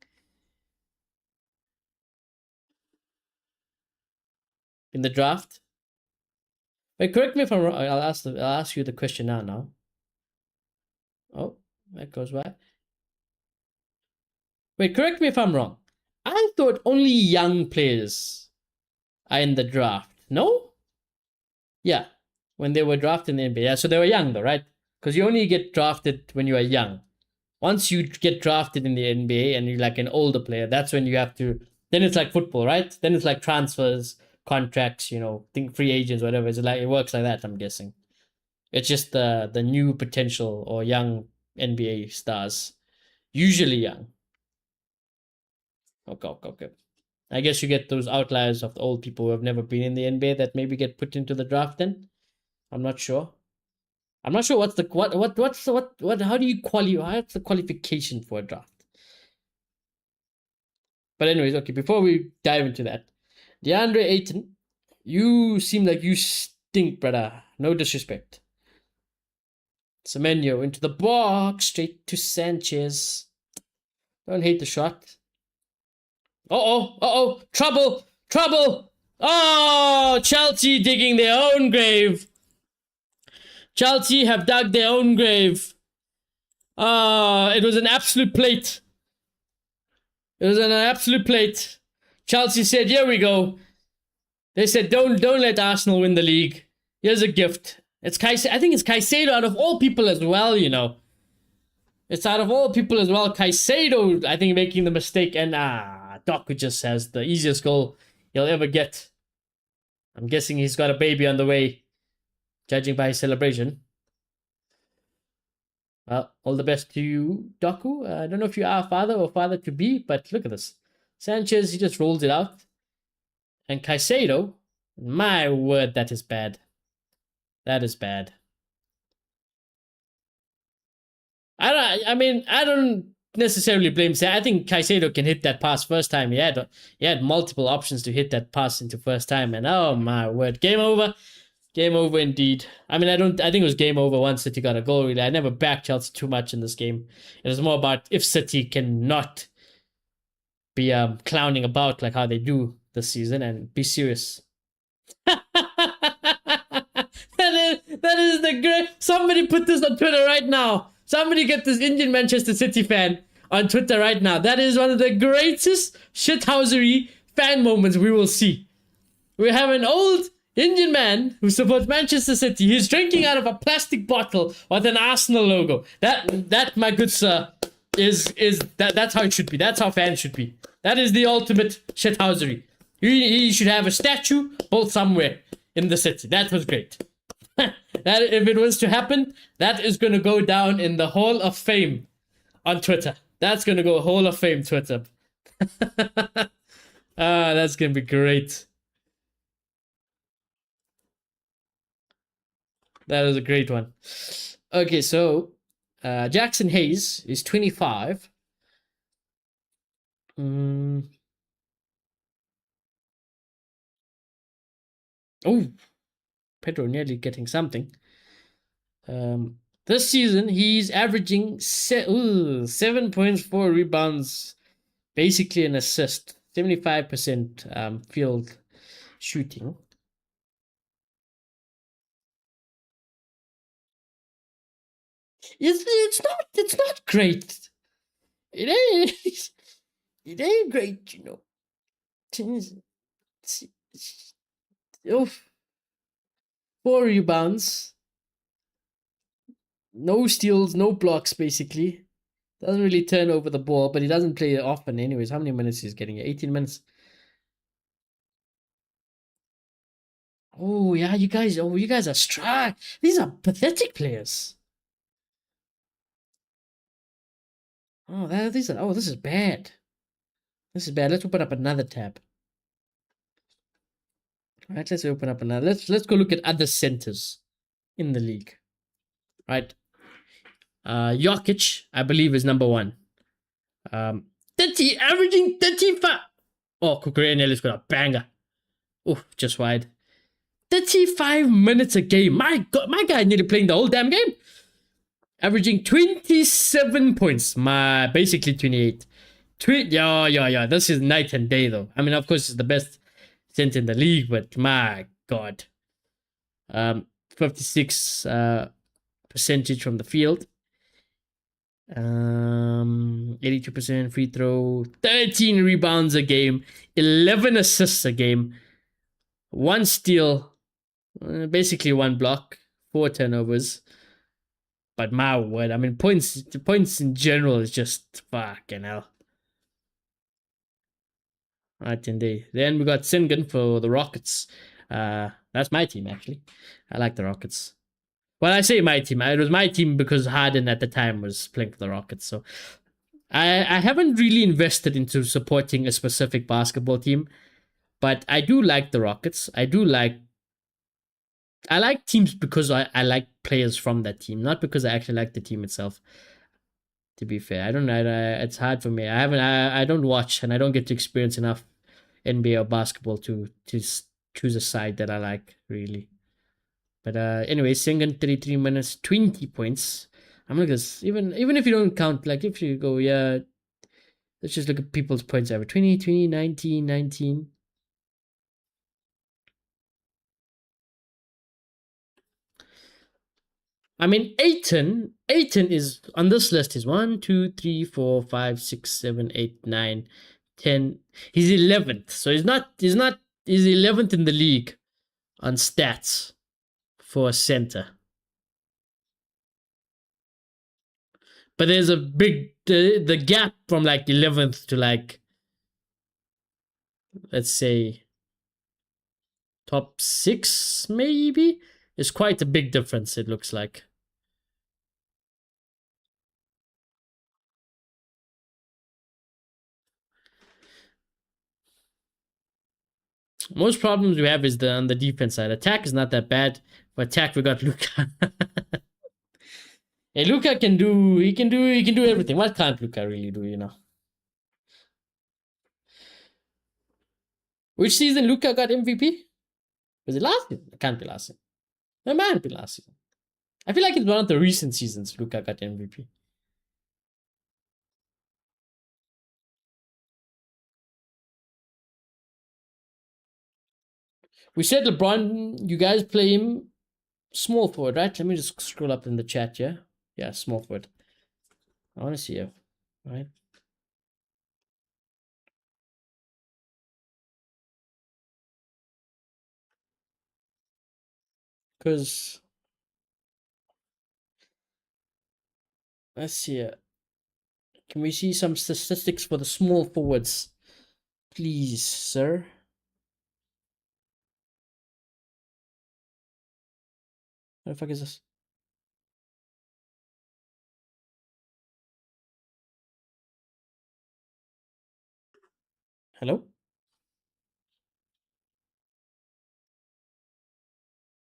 in the draft. Wait, correct me if I'm wrong. I'll ask you the question now. Oh, that goes by. Wait, correct me if I'm wrong. I thought only young players are in the draft. No? Yeah, when they were drafted in the NBA. Yeah, so they were young though, right? Because you only get drafted when you are young. Once you get drafted in the NBA and you're like an older player, that's when you have to. Then it's like football, right? Then it's like transfers, contracts, think free agents, whatever. It's like it works like that. I'm guessing. It's just the new potential or young NBA stars, usually young. Okay, okay, okay. I guess you get those outliers of the old people who have never been in the NBA that maybe get put into the draft. Then I'm not sure. I'm not sure what's the what how do you qualify? What's the qualification for a draft? But anyways, okay. Before we dive into that, DeAndre Ayton, you seem like you stink, brother. No disrespect. Semenyo into the box, straight to Sanchez. Don't hate the shot. Trouble! Trouble! Oh, Chelsea digging their own grave. Chelsea have dug their own grave. It was an absolute plate. It was an absolute plate. Chelsea said, here we go. They said, don't let Arsenal win the league. Here's a gift. It's I think it's Caicedo out of all people as well, you know. It's out of all people as well. Caicedo, I think, making the mistake. And Doku just has the easiest goal he'll ever get. I'm guessing he's got a baby on the way, judging by his celebration. Well, all the best to you, Doku. I don't know if you are a father or father-to-be, but look at this. Sanchez, he just rolls it out. And Caicedo, my word, that is bad. That is bad. I don't necessarily blame Sam. I think Caicedo can hit that pass first time. He had multiple options to hit that pass into first time, and oh my word, game over. Game over indeed. I mean, I think it was game over once City got a goal, really. I never backed Chelsea too much in this game. It was more about if City cannot be clowning about like how they do this season and be serious. that is the great. Somebody put this on Twitter right now. Somebody get this Indian Manchester City fan on Twitter right now. That is one of the greatest shithousery fan moments we will see. We have an old Indian man who supports Manchester City. He's drinking out of a plastic bottle with an Arsenal logo. That, my good sir, that's how it should be. That's how fans should be. That is the ultimate shithousery. He should have a statue built somewhere in the city. That was great. That if it was to happen, that is gonna go down in the Hall of Fame on Twitter. That's gonna go Hall of Fame Twitter. That's gonna be great. That was a great one. Okay, so Jackson Hayes is 25. Oh, Pedro nearly getting something. This season, he's averaging 7 points, 4 rebounds, basically an assist, 75% field shooting. It's not great. It ain't great, you know. Oof. 4 rebounds. No steals, no blocks, basically. Doesn't really turn over the ball, but he doesn't play it often anyways. How many minutes he's getting? 18 minutes. Oh, yeah, you guys are strong. These are pathetic players. This is bad. This is bad. Let's open up another tab. All right, let's open up another. Let's go look at other centers in the league. Right. Jokic, I believe, is number 1. 30, averaging 35. Oh, Kukureniel's got a banger. Oh, just wide. 35 minutes a game. My God, my guy nearly playing the whole damn game. Averaging 27 points. Basically 28. Yeah. This is night and day, though. I mean, of course, it's the best center in the league, but my God. 56 percentage from the field. 82% free throw. 13 rebounds a game. 11 assists a game. 1 steal. Basically 1 block. 4 turnovers. But my word, I mean, points in general is just fucking hell. Right, indeed. Then we got Sengun for the Rockets. That's my team, actually. I like the Rockets. Well, I say my team. It was my team because Harden at the time was playing for the Rockets. So I haven't really invested into supporting a specific basketball team, but I do like the Rockets. I like teams because I like players from that team, not because I actually like the team itself. To be fair, I don't know. It's hard for me. I don't watch and I don't get to experience enough NBA or basketball to choose a side that I like really. But anyway, Sengun 33 minutes, 20 points. I'm like this. Even if you don't count, like if you go, yeah, let's just look at people's points ever. 20, 20, 19, 19. I mean, Aiton is on this list is 1, 2, 3, 4, 5, 6, 7, 8, 9, 10. He's 11th. So he's 11th in the league on stats for a center. But there's a big the gap from like 11th to like, let's say, top 6 maybe is quite a big difference, it looks like. Most problems we have is on the defense side. Attack is not that bad. For attack, we got Luka. Hey, Luka he can do everything. What can't Luka really do, you know? Which season Luka got MVP? Was it last season? It can't be last season. It might be last season. I feel like it's one of the recent seasons Luka got MVP. We said LeBron, you guys play him small forward, right? Let me just scroll up in the chat, yeah? Yeah, small forward. I want to see you, right? Because, let's see. Can we see some statistics for the small forwards? Please, sir. What the fuck is this? Hello?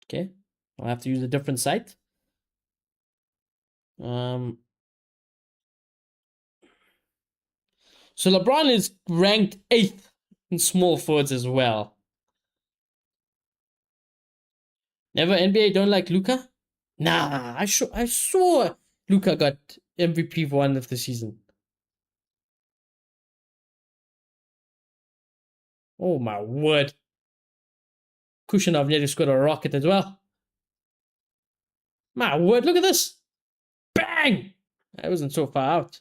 Okay. I'll have to use a different site. So LeBron is ranked 8th in small forwards as well. Never NBA don't like Luka? Nah, I saw Luka got MVP for one of the season. Oh my word. Kushinov nearly scored a rocket as well. My word, look at this. Bang! I wasn't so far out.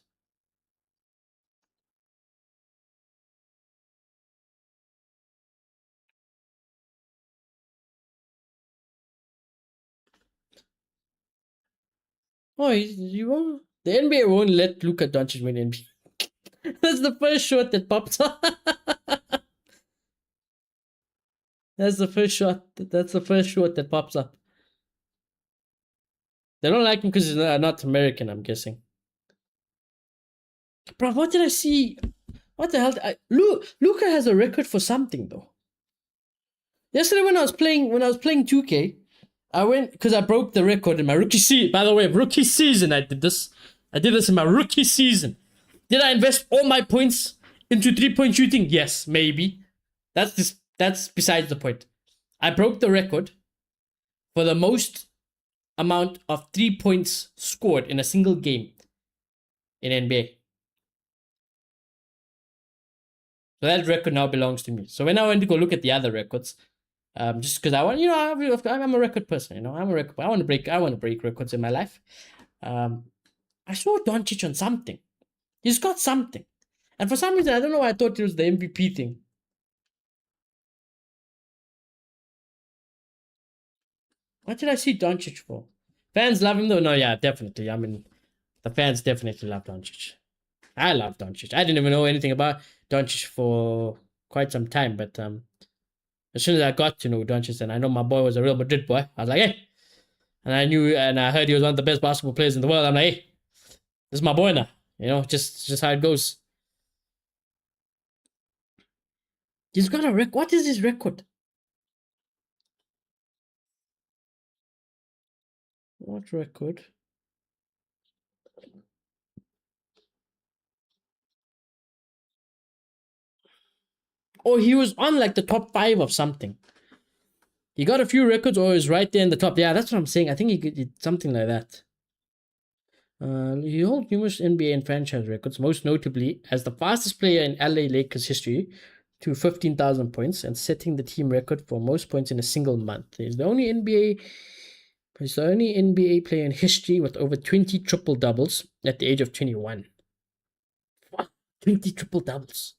Oh, you won't. The NBA won't let Luka Doncic win NBA. That's the first shot that pops up. That's the first shot. That's the first shot that pops up. They don't like him because he's not American, I'm guessing. Bro, what did I see? What the hell? Luka has a record for something though. Yesterday when I was playing 2K, I went because I broke the record in my rookie season. By the way, rookie season I did this. I did this in my rookie season. Did I invest all my points into 3-point shooting? Yes, maybe. That's besides the point. I broke the record for the most amount of 3 points scored in a single game in NBA. So that record now belongs to me. So when I went to go look at the other records, just because I want, I'm a record person. I'm a record. I want to break records in my life. I saw Doncic on something. He's got something, and for some reason I don't know why I thought it was the MVP thing. What did I see Doncic for? Fans love him though. No, yeah, definitely. I mean, the fans definitely love Doncic. I love Doncic. I didn't even know anything about Doncic for quite some time, but as soon as I got to know Doncic and I know my boy was a Real Madrid boy, I was like, hey, And I heard he was one of the best basketball players in the world. I'm like, hey, this is my boy now. You know, just how it goes. He's got a record. What is his record? What record? Oh, he was on like the top 5 of something. He got a few records, or is right there in the top. Yeah, that's what I'm saying. I think he did something like that. He holds numerous NBA and franchise records, most notably as the fastest player in LA Lakers history to 15,000 points and setting the team record for most points in a single month. He's the only NBA player in history with over 20 triple doubles at the age of 21. What? 20 triple doubles.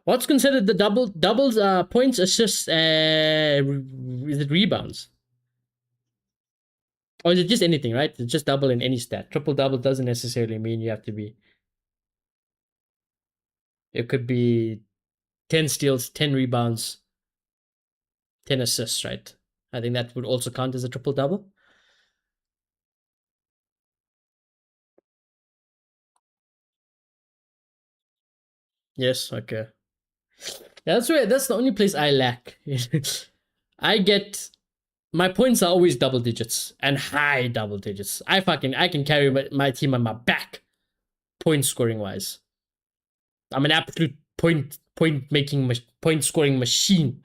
What's considered the doubles? Points, assists, is it rebounds? Or is it just anything, right? It's just double in any stat. Triple double doesn't necessarily mean you have to be. It could be 10 steals, 10 rebounds, 10 assists, right? I think that would also count as a triple double. Yes, okay. Yeah, that's the only place I lack. I get my points are always double digits and high double digits. I can carry my team on my back, point scoring wise. I'm an absolute point scoring machine.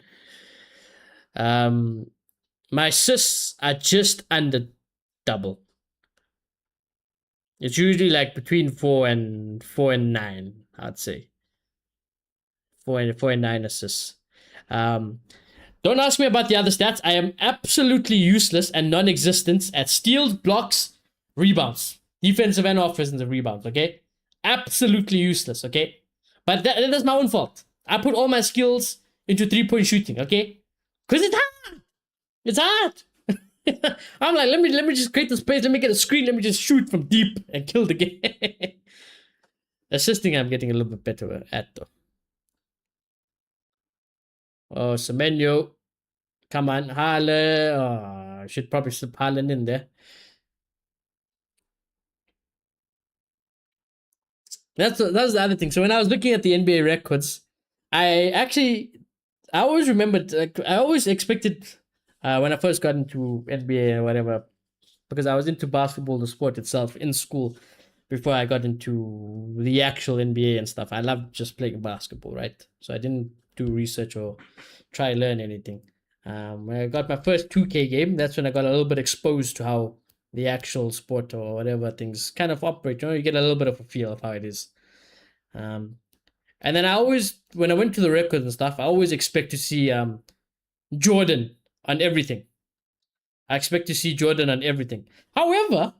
Um, my assists are just under double. It's usually like between 4 and 9. I'd say 4 and 9 assists. Um, don't ask me about the other stats. I am absolutely useless and non-existent at steals, blocks, rebounds, defensive and offensive rebounds. Okay, absolutely useless. Okay, but that's my own fault. I put all my skills into 3-point shooting. Okay, because it's hard. It's hard. I'm like, let me just create the space. Let me get a screen. Let me just shoot from deep and kill the game. Assisting, I'm getting a little bit better at though. Oh, Semenyo. Come on, Halle. Oh, should probably slip Haaland in there. That's the other thing. So when I was looking at the NBA records, I actually I always remembered, like, I always expected, when I first got into NBA or whatever, because I was into basketball, the sport itself, in school before I got into the actual NBA and stuff. I loved just playing basketball, right? So I didn't do research or try learn anything. When I got my first 2K game, that's when I got a little bit exposed to how the actual sport or whatever things kind of operate. You know, you get a little bit of a feel of how it is. Um, and then when I went to the records and stuff, I always expect to see Jordan on everything. I expect to see Jordan on everything. However,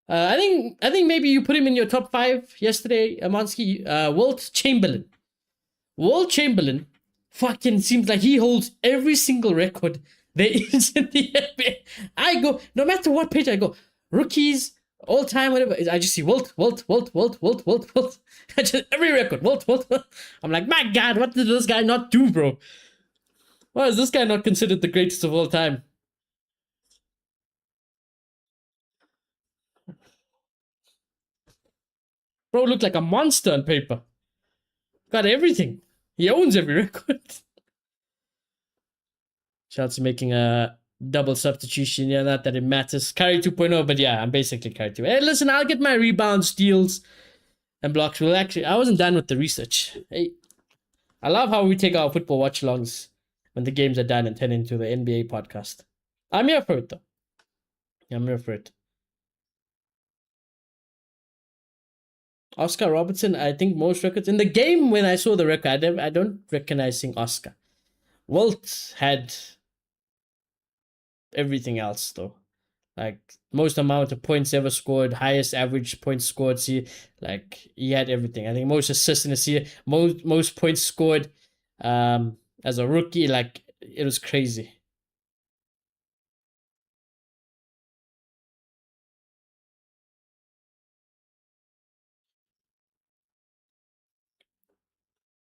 I think maybe you put him in your top 5 yesterday, Amansky. Wilt Chamberlain. Wilt Chamberlain fucking seems like he holds every single record there is in the NBA. I go, no matter what page I go, rookies, all time, whatever. I just see Wilt. I just every record, Wilt. I'm like, my God, what did this guy not do, bro? Why is this guy not considered the greatest of all time? Bro looked like a monster on paper. Got everything. He owns every record. Shouts making a double substitution. Yeah, not that it matters. Carry 2.0, but yeah, I'm basically carry 2. Hey, listen, I'll get my rebounds, steals, and blocks. Well, actually, I wasn't done with the research. Hey, I love how we take our football watch alongs when the games are done and turn into the NBA podcast. I'm here for it, though. I'm here for it. Oscar Robertson, I think most records. In the game, when I saw the record, I don't recognize seeing Oscar. Walt had everything else, though. Like, most amount of points ever scored, highest average points scored. See, like, he had everything. I think most assists in the season, most points scored as a rookie. Like, it was crazy.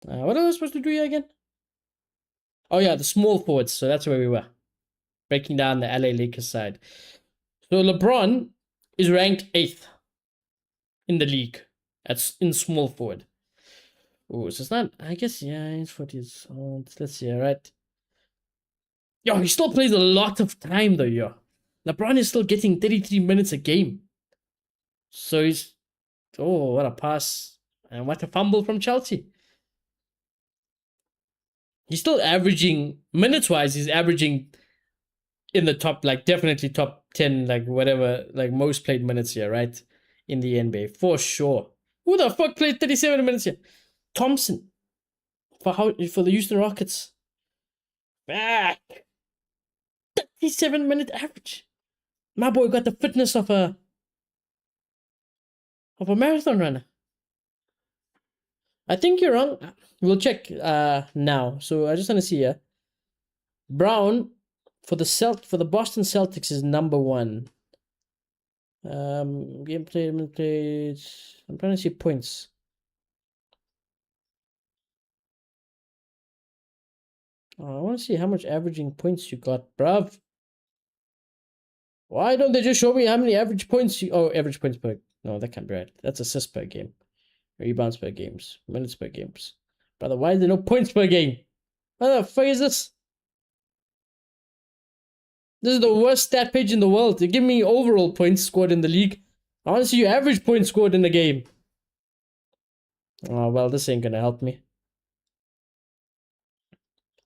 What am I supposed to do here again? Oh yeah, the small forwards. So that's where we were. Breaking down the LA Lakers side. So LeBron is ranked 8th in the league. That's in small forward. Oh, so it's not, I guess, yeah, he's 40 years old. Let's see, all right. Yo, he still plays a lot of time though, yo. LeBron is still getting 33 minutes a game. So he's, oh, what a pass. And what a fumble from Chelsea. He's still averaging, minutes wise, he's averaging in the top, like definitely top 10, like whatever, like most played minutes here, right? In the NBA, for sure. Who the fuck played 37 minutes here? Thompson for the Houston Rockets. Back. 37-minute average. My boy got the fitness of a marathon runner. I think you're wrong. We'll check now. So I just want to see here. Brown for the Boston Celtics is number 1. Gameplay. I'm trying to see points. Oh, I want to see how much averaging points you got, bruv. Why don't they just show me how many average points you... Oh, average points per... No, that can't be right. That's assists per game. Rebounds per games. Minutes per games. Brother, why is there no points per game? What the fuck is this? This is the worst stat page in the world. You give me overall points scored in the league. I want to see your average points scored in the game. Oh, well, this ain't gonna help me.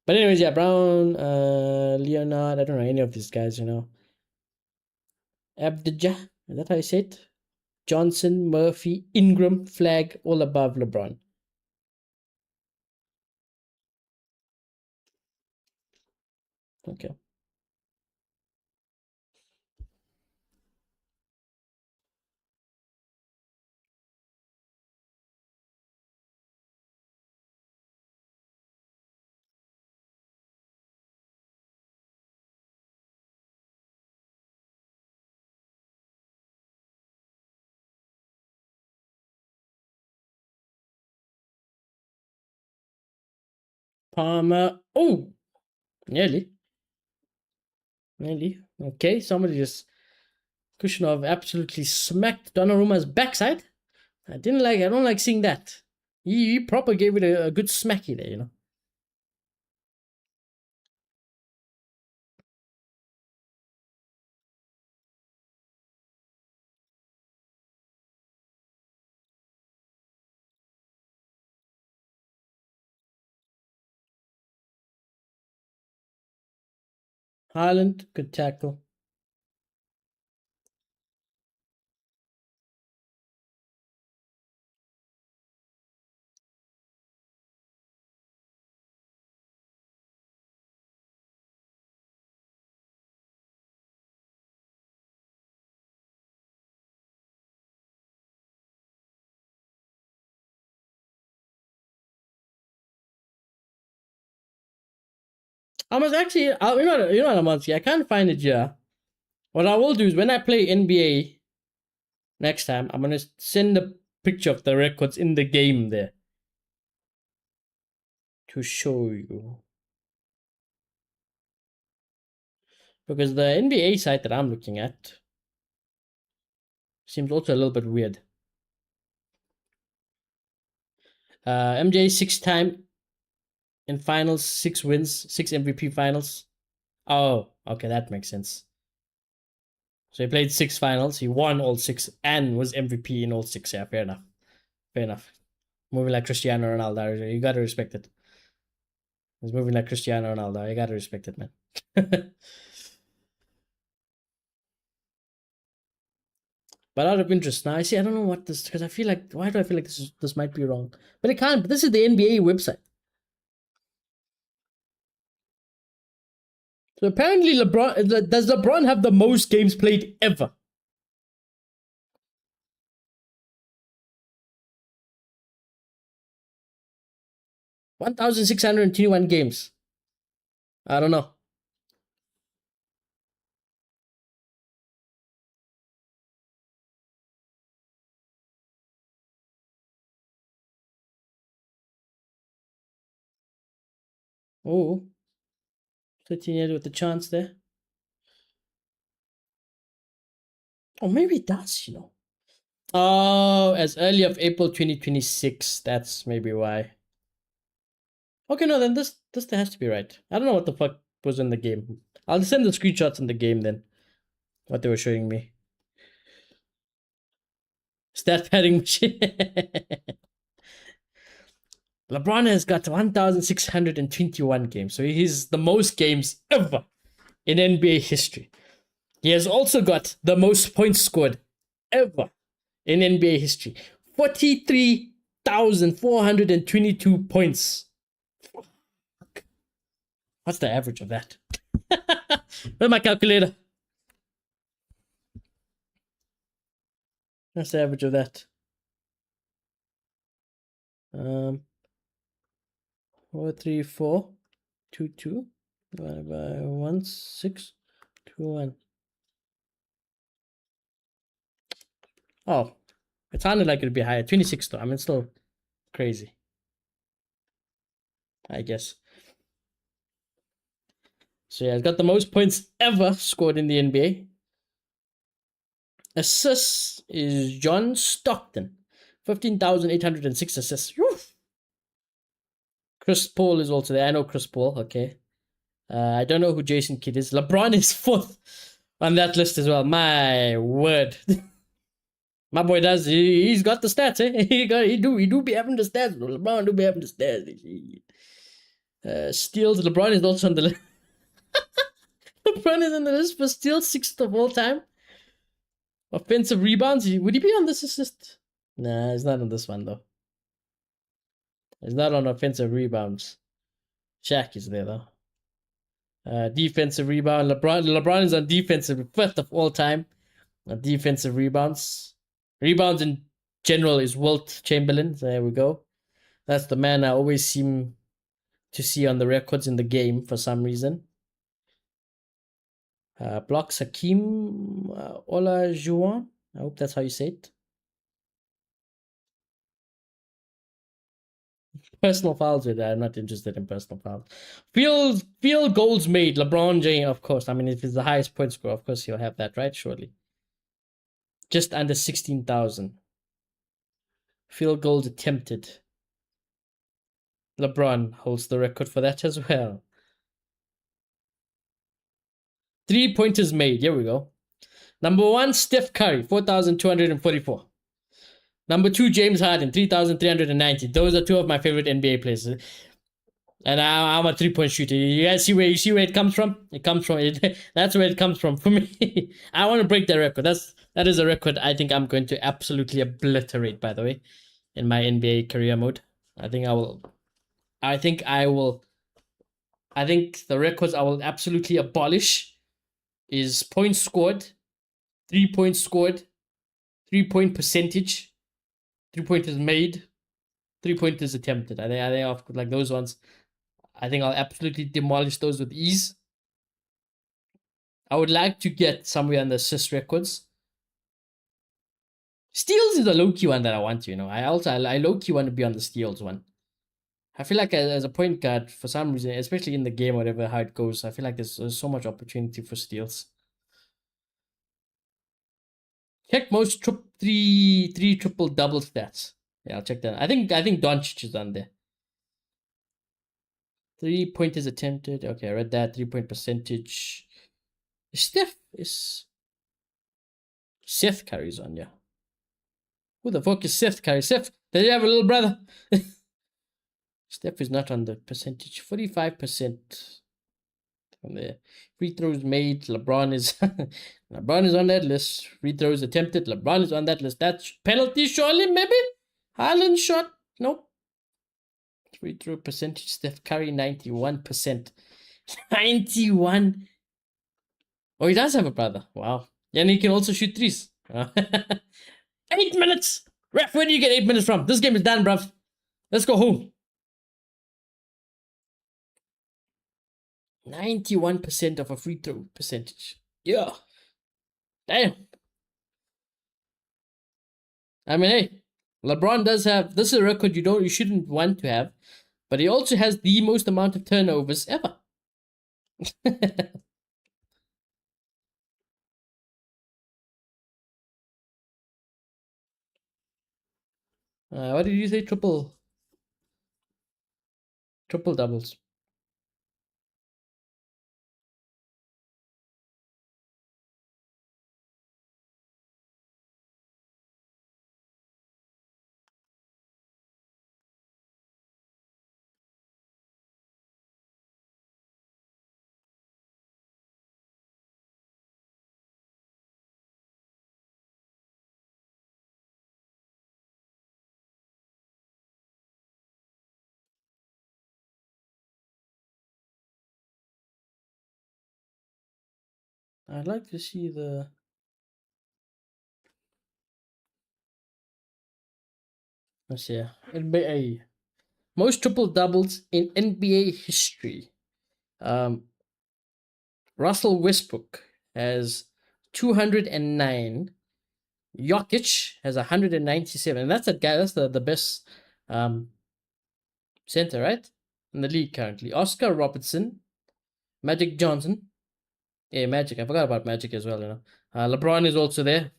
But anyways, yeah, Brown, Leonard, I don't know any of these guys, you know. Abdijah, is that how you say it? Johnson, Murphy, Ingram, Flag, all above LeBron. Okay. Palmer. Oh, nearly. Nearly. Okay, somebody just Kushnov absolutely smacked Donnarumma's backside. I don't like seeing that. He proper gave it a good smacky there, you know. Haaland, good tackle. I must actually, you know, Amansi, I can't find it here. What I will do is when I play NBA next time, I'm gonna send a picture of the records in the game there to show you. Because the NBA site that I'm looking at seems also a little bit weird. MJ 6-time in finals, 6 wins, 6 MVP finals. Oh, okay, that makes sense. So he played 6 finals, he won all 6, and was MVP in all 6. Yeah, fair enough. Fair enough. Moving like Cristiano Ronaldo, you gotta respect it. He's moving like Cristiano Ronaldo, you gotta respect it, man. But out of interest, now I see. I don't know what this because I feel like why do I feel like this might be wrong? But it can't. But this is the NBA website. So apparently, does LeBron have the most games played ever? 1,621 games. I don't know. Oh, 13 years with the chance there. Or maybe it does, you know. Oh, as early of April 2026. That's maybe why. Okay, no, then this has to be right. I don't know what the fuck was in the game. I'll send the screenshots in the game then. What they were showing me. Stat padding machine. LeBron has got 1,621 games, so he's the most games ever in NBA history. He has also got the most points scored ever in NBA history. 43,422 points. What's the average of that? Where's my calculator? That's the average of that. 43422 divided by 1621. Oh, it sounded like it'd be higher. 26 though. I mean, still crazy, I guess. So yeah, he's got the most points ever scored in the NBA. Assists is John Stockton. 15,806 assists. Whew. Chris Paul is also there. I know Chris Paul, okay. I don't know who Jason Kidd is. LeBron is 4th on that list as well. My word. My boy does. He's got the stats, eh? He do be having the stats. LeBron do be having the stats. Steals. LeBron is also on the list. LeBron is on the list for steals, 6th of all time. Offensive rebounds. Would he be on this assist? Nah, he's not on this one though. He's not on offensive rebounds. Shaq is there though. Defensive rebound. LeBron is on defensive, 5th of all time. Defensive rebounds. Rebounds in general is Wilt Chamberlain. So there we go. That's the man I always seem to see on the records in the game for some reason. Blocks Hakeem Olajuwon. I hope that's how you say it. Personal fouls with that. I'm not interested in personal fouls. Field goals made. LeBron James, of course. I mean, if it's the highest point score, of course he'll have that, right? Surely. Just under 16,000. Field goals attempted. LeBron holds the record for that as well. 3-pointers made. Here we go. Number 1, Steph Curry, 4,244. Number 2, James Harden, 3,390. Those are 2 of my favorite NBA players. And I'm a 3-point shooter. You guys see where it comes from? It comes from it. That's where it comes from for me. I want to break that record. That is a record I think I'm going to absolutely obliterate, by the way, in my NBA career mode. I think the records I will absolutely abolish is points scored, 3 points scored, 3-point percentage, 3-pointers made, 3-pointers attempted. I think like those ones, I think I'll absolutely demolish those with ease. I would like to get somewhere on the assist records. Steals is a low-key one that I want to, you know. I low-key want to be on the steals one. I feel like as a point guard, for some reason, especially in the game, whatever how it goes, I feel like there's so much opportunity for steals. Check most three triple double stats. Yeah, I'll check that. I think Doncic is on there. 3-pointers attempted. Okay, I read that. 3-point percentage. Seth Curry's on, yeah. Who the fuck is Seth Curry? Seth, does he have a little brother? Steph is not on the percentage. 45% from there. Free throws made. LeBron is on that list. Free throws attempted. LeBron is on that list. That's penalty surely, maybe? Harlan shot. Nope. Free throw percentage. Steph Curry 91%. 91. Oh, he does have a brother. Wow. Yeah, and he can also shoot threes. 8 minutes. Ref, where do you get 8 minutes from? This game is done, bruv. Let's go home. 91% of a free throw percentage. Yeah. Damn. I mean, hey, LeBron does have, this is a record you shouldn't want to have, but he also has the most amount of turnovers ever. What did you say? Triple doubles. I'd like to see the. Let's see. NBA. Most triple doubles in NBA history. Russell Westbrook has 209. Jokic has 197. And that's that guy. That's the best center, right? In the league currently. Oscar Robertson, Magic Johnson. Yeah, Magic. I forgot about Magic as well, you know. LeBron is also there.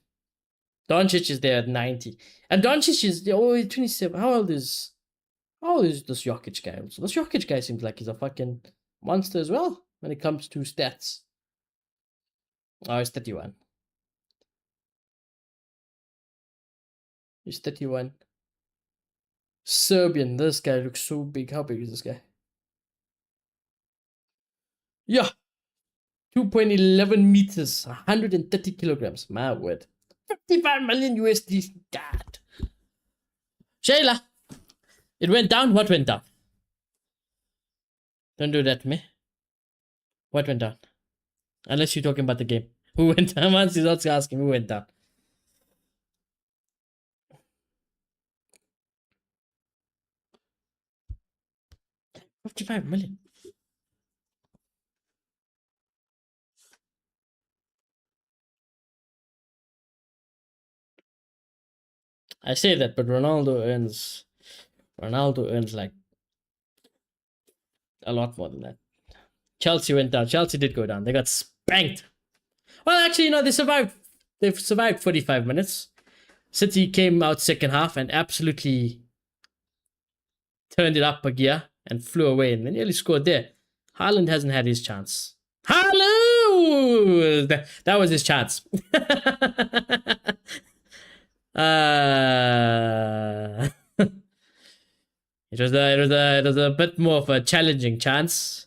Doncic is there at 90. And Doncic is 27. How old is this Jokic guy? So this Jokic guy seems like he's a fucking monster as well when it comes to stats. Oh, he's 31. He's 31. Serbian. This guy looks so big. How big is this guy? Yeah. 2.11 meters. 130 kilograms. My word. 55 million USD. God. Shayla. It went down. What went down? Don't do that to me. What went down? Unless you're talking about the game. Who went down? Once he's also asking who went down. $55 million. I say that, but Ronaldo earns like a lot more than that. Chelsea went down. Chelsea did go down. They got spanked. Well, actually, you know, they survived. They've survived 45 minutes. City came out second half and absolutely turned it up a gear and flew away, and they nearly scored there. Haaland hasn't had his chance. Haaland! That was his chance. It was a bit more of a challenging chance,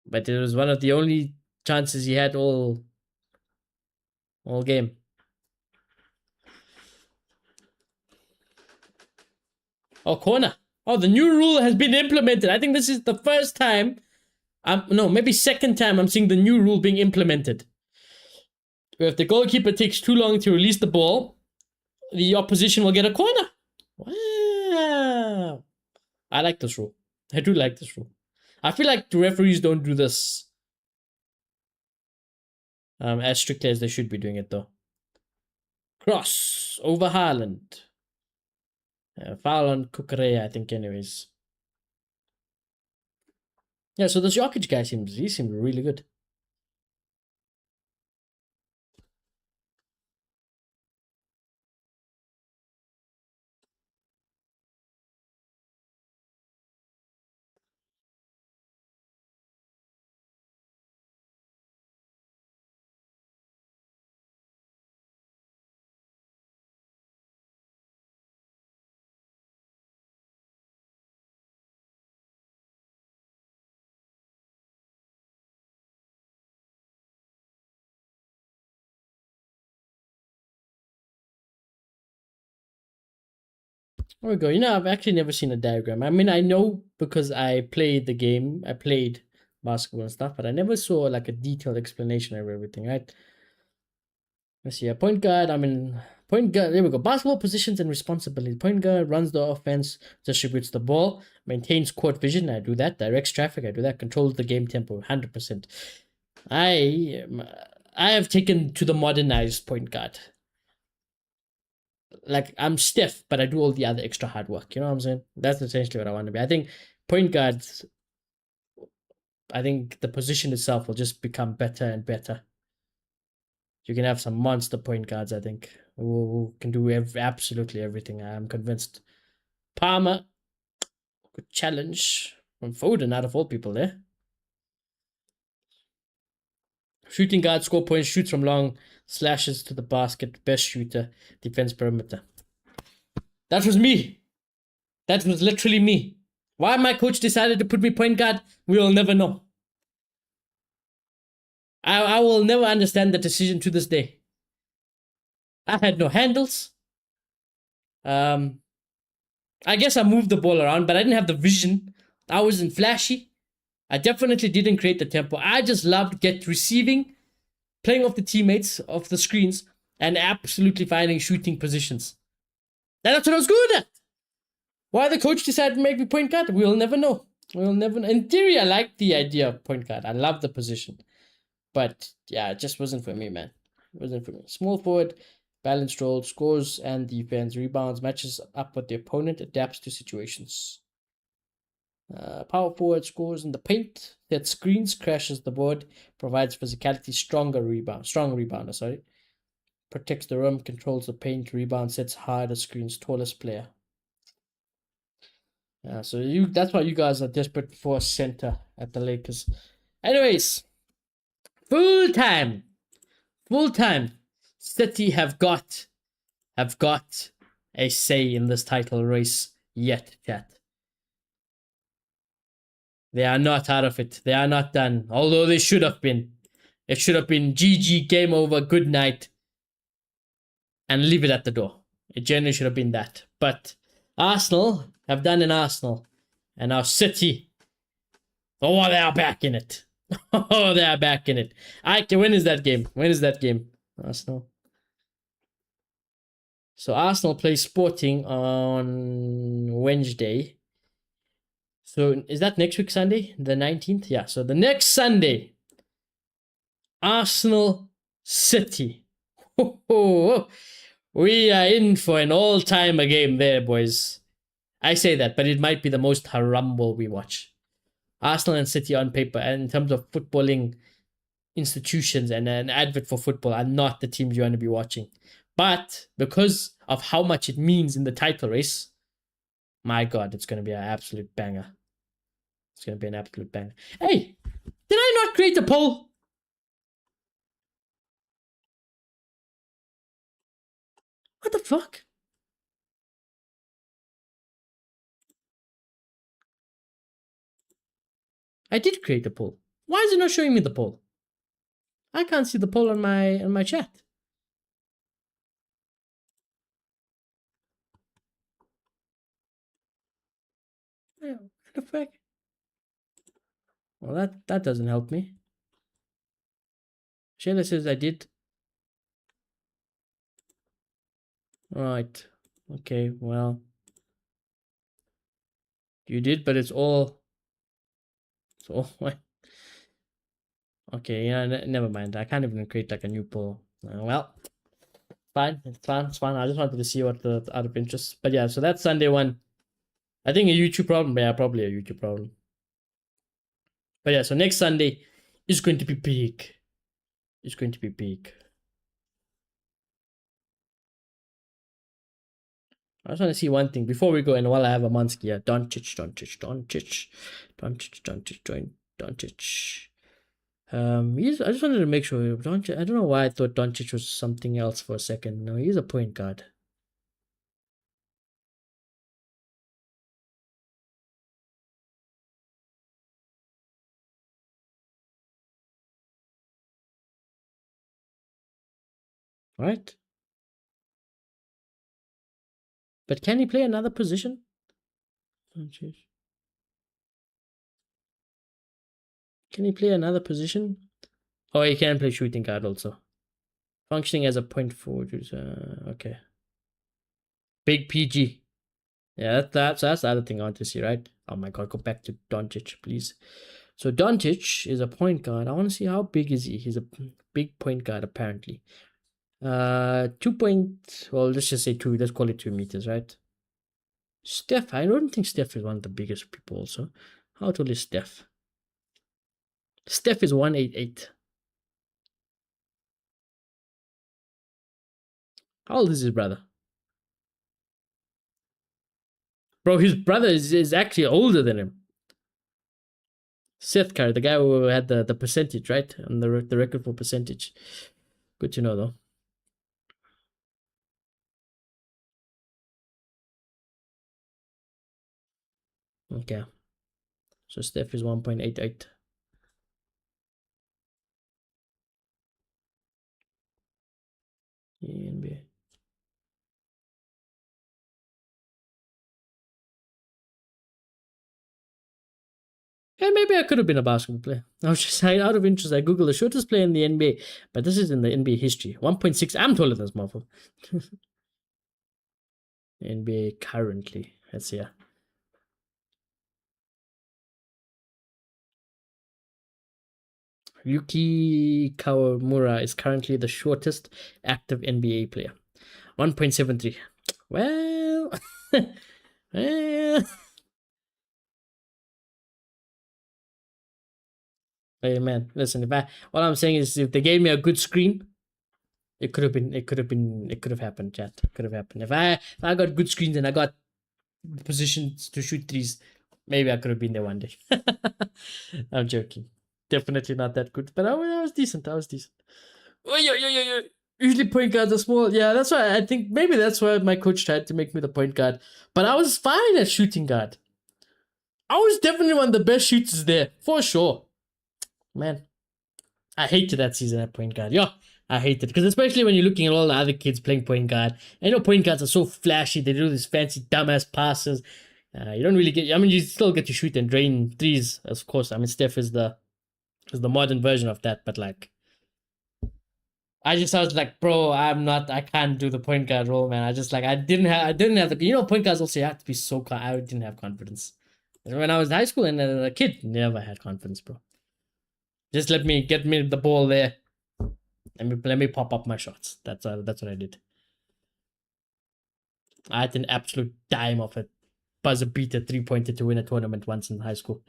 but it was one of the only chances he had all game. Oh, corner. Oh, the new rule has been implemented. I think this is the first time, no, maybe second time I'm seeing the new rule being implemented. If the goalkeeper takes too long to release the ball, the opposition will get a corner. Wow. I like this rule. I do like this rule. I feel like the referees don't do this as strictly as they should be doing it, though. Cross over Haaland. Foul on Kukurea, I think, anyways. Yeah, so this Jokic guy seems really good. There we go. You know, I've actually never seen a diagram. I mean, I know because I played the game. I played basketball and stuff, but I never saw like a detailed explanation of everything, right? Let's see. A point guard. Point guard. There we go. Basketball positions and responsibilities. Point guard runs the offense, distributes the ball, maintains court vision. I do that. Directs traffic. I do that. Controls the game tempo. 100%. I have taken to the modernized point guard. Like, I'm stiff, but I do all the other extra hard work. You know what I'm saying? That's essentially what I want to be. I think point guards, I think the position itself will just become better and better. You can have some monster point guards, I think, who can do absolutely everything. I'm convinced. Palmer, good challenge from Foden out of all people there. Shooting guard, score points, shoots from long, slashes to the basket, best shooter, defense perimeter. That was me. That was literally me. Why my coach decided to put me point guard, we will never know. I will never understand the decision to this day. I had no handles. I guess I moved the ball around, but I didn't have the vision. I wasn't flashy. I definitely didn't create the tempo. I just loved receiving, playing off the teammates, off the screens, and absolutely finding shooting positions. And that's what I was good at. Why the coach decided to make me point guard, we'll never know. We'll never know. In theory, I like the idea of point guard. I love the position. But yeah, it just wasn't for me, man. It wasn't for me. Small forward, balanced role, scores and defense, rebounds, matches up with the opponent, adapts to situations. Power forward, scores in the paint, sets screens, crashes the board, provides physicality, strong rebounder, protects the rim, controls the paint, rebounds, sets harder screens, tallest player. So that's why you guys are desperate for a center at the Lakers. Anyways, full time. City have got a say in this title race yet, chat. They are not out of it. They are not done. Although they should have been. It should have been GG, game over, good night, and leave it at the door. It generally should have been that. But Arsenal have done an Arsenal. And now City, oh, they are back in it. Oh, they are back in it. When is that game? Arsenal. So Arsenal plays Sporting on Wednesday. So is that next week Sunday? The 19th? Yeah, so the next Sunday, Arsenal City. We are in for an all-timer game there, boys. I say that, but it might be the most harumble we watch. Arsenal and City on paper, and in terms of footballing institutions and an advert for football, are not the teams you want to be watching. But because of how much it means in the title race, my God, it's going to be an absolute banger. It's going to be an absolute banger. Hey, did I not create a poll? What the fuck? I did create a poll. Why is it not showing me the poll? I can't see the poll on my chat. What the fuck? Well, that doesn't help me. Shayla says I did. Right. Okay, well. You did, but it's all... Okay, yeah, never mind. I can't even create like a new poll. Well, fine. It's fine. I just wanted to see what the out of interest. But yeah, so that's Sunday one. I think a YouTube problem. Yeah, probably a YouTube problem. But yeah, so next Sunday is going to be big. It's going to be big. I just want to see one thing before we go, and while I have a Mansky here, Doncic. I just wanted to make sure Doncic. I don't know why I thought Doncic was something else for a second. No, he's a point guard. Right? But can he play another position? Doncic. Can he play another position? Oh, he can play shooting guard also. Functioning as a point forward. Okay. Big PG. Yeah, that's the other thing I want to see, right? Oh my God, go back to Doncic, please. So Doncic is a point guard. I want to see how big is he. He's a big point guard apparently. 2 point. Well, let's just say 2. Let's call it 2 meters, right? Steph, I don't think Steph is one of the biggest people also. How tall is Steph? Steph is 188. How old is his brother? Bro, his brother is actually older than him. Seth Curry, the guy who had the percentage, right? On the record for percentage. Good to know, though. Okay. So Steph is 1.88. NBA. Yeah, maybe I could have been a basketball player. I was just out of interest. I googled the shortest player in the NBA, but this is in the NBA history. 1.6. I'm taller than this motherfucker. NBA currently. Let's see. Yuki Kawamura is currently the shortest active NBA player. 1.73. Well, well. Hey man, listen. What I'm saying is, if they gave me a good screen, it could have happened, chat. It could have happened. If I got good screens and I got positions to shoot threes, maybe I could have been there one day. I'm joking. Definitely not that good, but I was decent. Oh, yeah. Usually point guards are small. Yeah, that's why I think maybe that's why my coach tried to make me the point guard. But I was fine at shooting guard. I was definitely one of the best shooters there, for sure. Man, I hated that season at point guard. Yeah, I hated it. Because especially when you're looking at all the other kids playing point guard. I know point guards are so flashy. They do these fancy dumbass passes. You don't really get... I mean, you still get to shoot and drain threes, of course. I mean, Steph is the modern version of that. But like... I was like, bro, I can't do the point guard role, man. I didn't have the, point guards also, you have to be so, I didn't have confidence. When I was in high school and a kid, never had confidence, bro. Just get me the ball there. Let me pop up my shots. That's what I did. I had an absolute dime of it. Buzzer beater 3-pointer to win a tournament once in high school.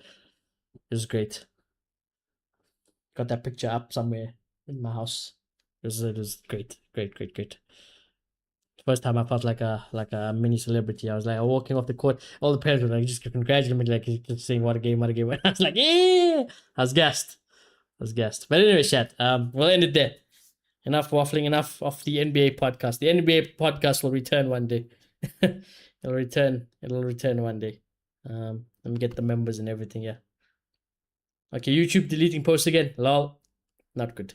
It was great. Got that picture up somewhere in my house. It was great. First time I felt like a mini celebrity. I was like walking off the court. All the parents were like just congratulating me, like just saying what a game. I was like, yeah. I was gassed. But anyway, chat. We'll end it there. Enough waffling. Enough of the NBA podcast. The NBA podcast will return one day. It'll return one day. Let me get the members and everything. Yeah. Okay. YouTube deleting posts again. Lol. Not good.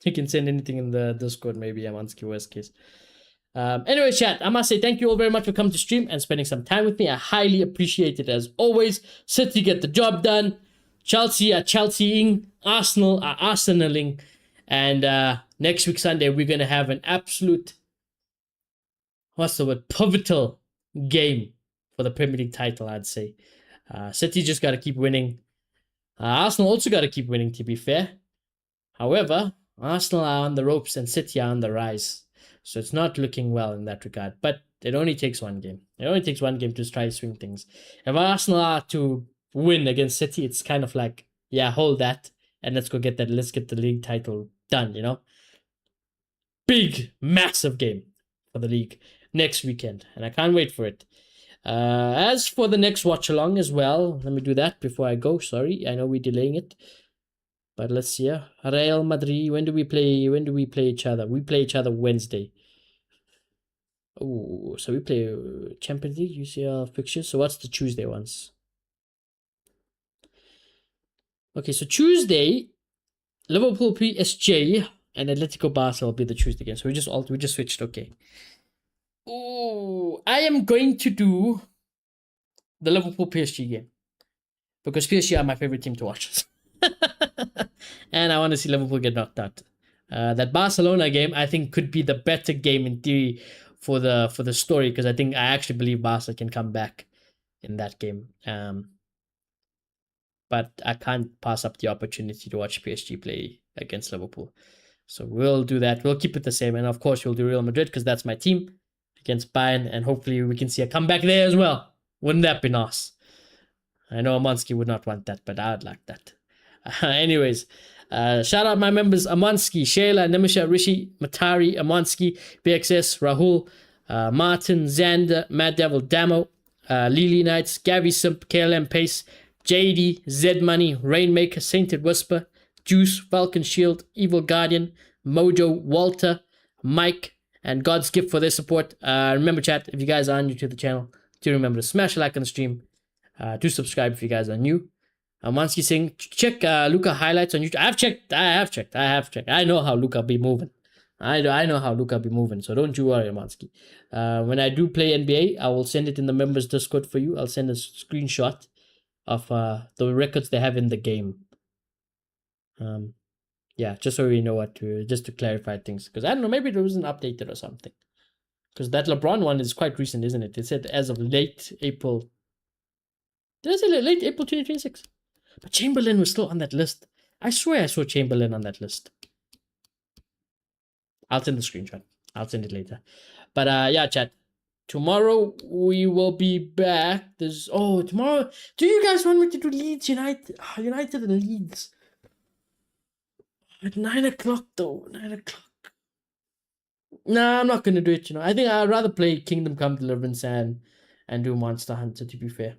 You can send anything in the Discord, maybe I'm on worst case. Anyway, chat, I must say thank you all very much for coming to stream and spending some time with me. I highly appreciate it as always. City get the job done. Chelsea are Chelseaing. Arsenal are Arsenaling. And next week, Sunday, we're going to have an absolute, pivotal game for the Premier League title, I'd say. City just got to keep winning. Arsenal also got to keep winning, to be fair. However, Arsenal are on the ropes and City are on the rise. So it's not looking well in that regard. But it only takes one game. It only takes one game to try to swing things. If Arsenal are to win against City, it's kind of like, yeah, hold that. And let's get the league title done, Big, massive game for the league next weekend. And I can't wait for it. As for the next watch along as well, let me do that before I go. Sorry, I know we're delaying it. But let's see. Real Madrid. When do we play each other? We play each other Wednesday. Oh, so we play Champions League, UCL fixtures. So what's the Tuesday ones? Okay, so Tuesday, Liverpool PSG and Atletico Barca will be the Tuesday game. So we just switched. Okay. Oh, I am going to do the Liverpool PSG game because PSG are my favorite team to watch. And I want to see Liverpool get knocked out. That Barcelona game, I think, could be the better game in theory for the story because I actually believe Barca can come back in that game. But I can't pass up the opportunity to watch PSG play against Liverpool. So we'll do that. We'll keep it the same. And of course, we'll do Real Madrid because that's my team against Bayern. And hopefully we can see a comeback there as well. Wouldn't that be nice? I know Amansky would not want that, but I would like that. Anyways, shout out my members Amansky, Shayla, Nimisha, Rishi, Matari, Amansky, BXS, Rahul, Martin, Xander, Mad Devil, Damo, Lily Knights, Gabby Simp, KLM Pace, JD, Z Money, Rainmaker, Sainted Whisper, Juice, Falcon Shield, Evil Guardian, Mojo, Walter, Mike, and God's Gift for their support. Remember, chat, if you guys are new to the channel, do remember to smash a like on the stream. Do subscribe if you guys are new. Amansky saying, check Luca highlights on YouTube. I have checked. I know how Luca be moving. I know how Luca be moving, so don't you worry, Amansky. When I do play NBA, I will send it in the members Discord for you. I'll send a screenshot of the records they have in the game. Yeah, just so we know what to, just to clarify things. Because I don't know, maybe it wasn't updated or something. Because that LeBron one is quite recent, isn't it? It said as of late April. Did I say late April 2026? But Chamberlain was still on that list. I swear I saw Chamberlain on that list. I'll send the screenshot. I'll send it later. But yeah, chat. Tomorrow we will be back. Tomorrow. Do you guys want me to do Leeds United? United and Leeds. At 9 o'clock though. 9 o'clock. Nah, I'm not gonna do it, I think I'd rather play Kingdom Come Deliverance and do Monster Hunter, to be fair.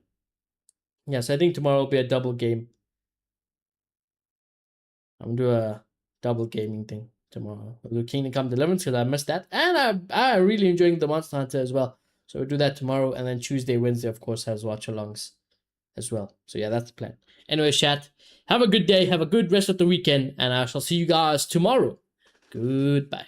Yes, I think tomorrow will be a double game. I'm gonna do a double gaming thing tomorrow. We'll do Kingdom Come Deliverance because I missed that. And I'm really enjoying the Monster Hunter as well. So we'll do that tomorrow. And then Tuesday, Wednesday, of course, has watch-alongs as well. So yeah, that's the plan. Anyway, chat, have a good day. Have a good rest of the weekend. And I shall see you guys tomorrow. Goodbye.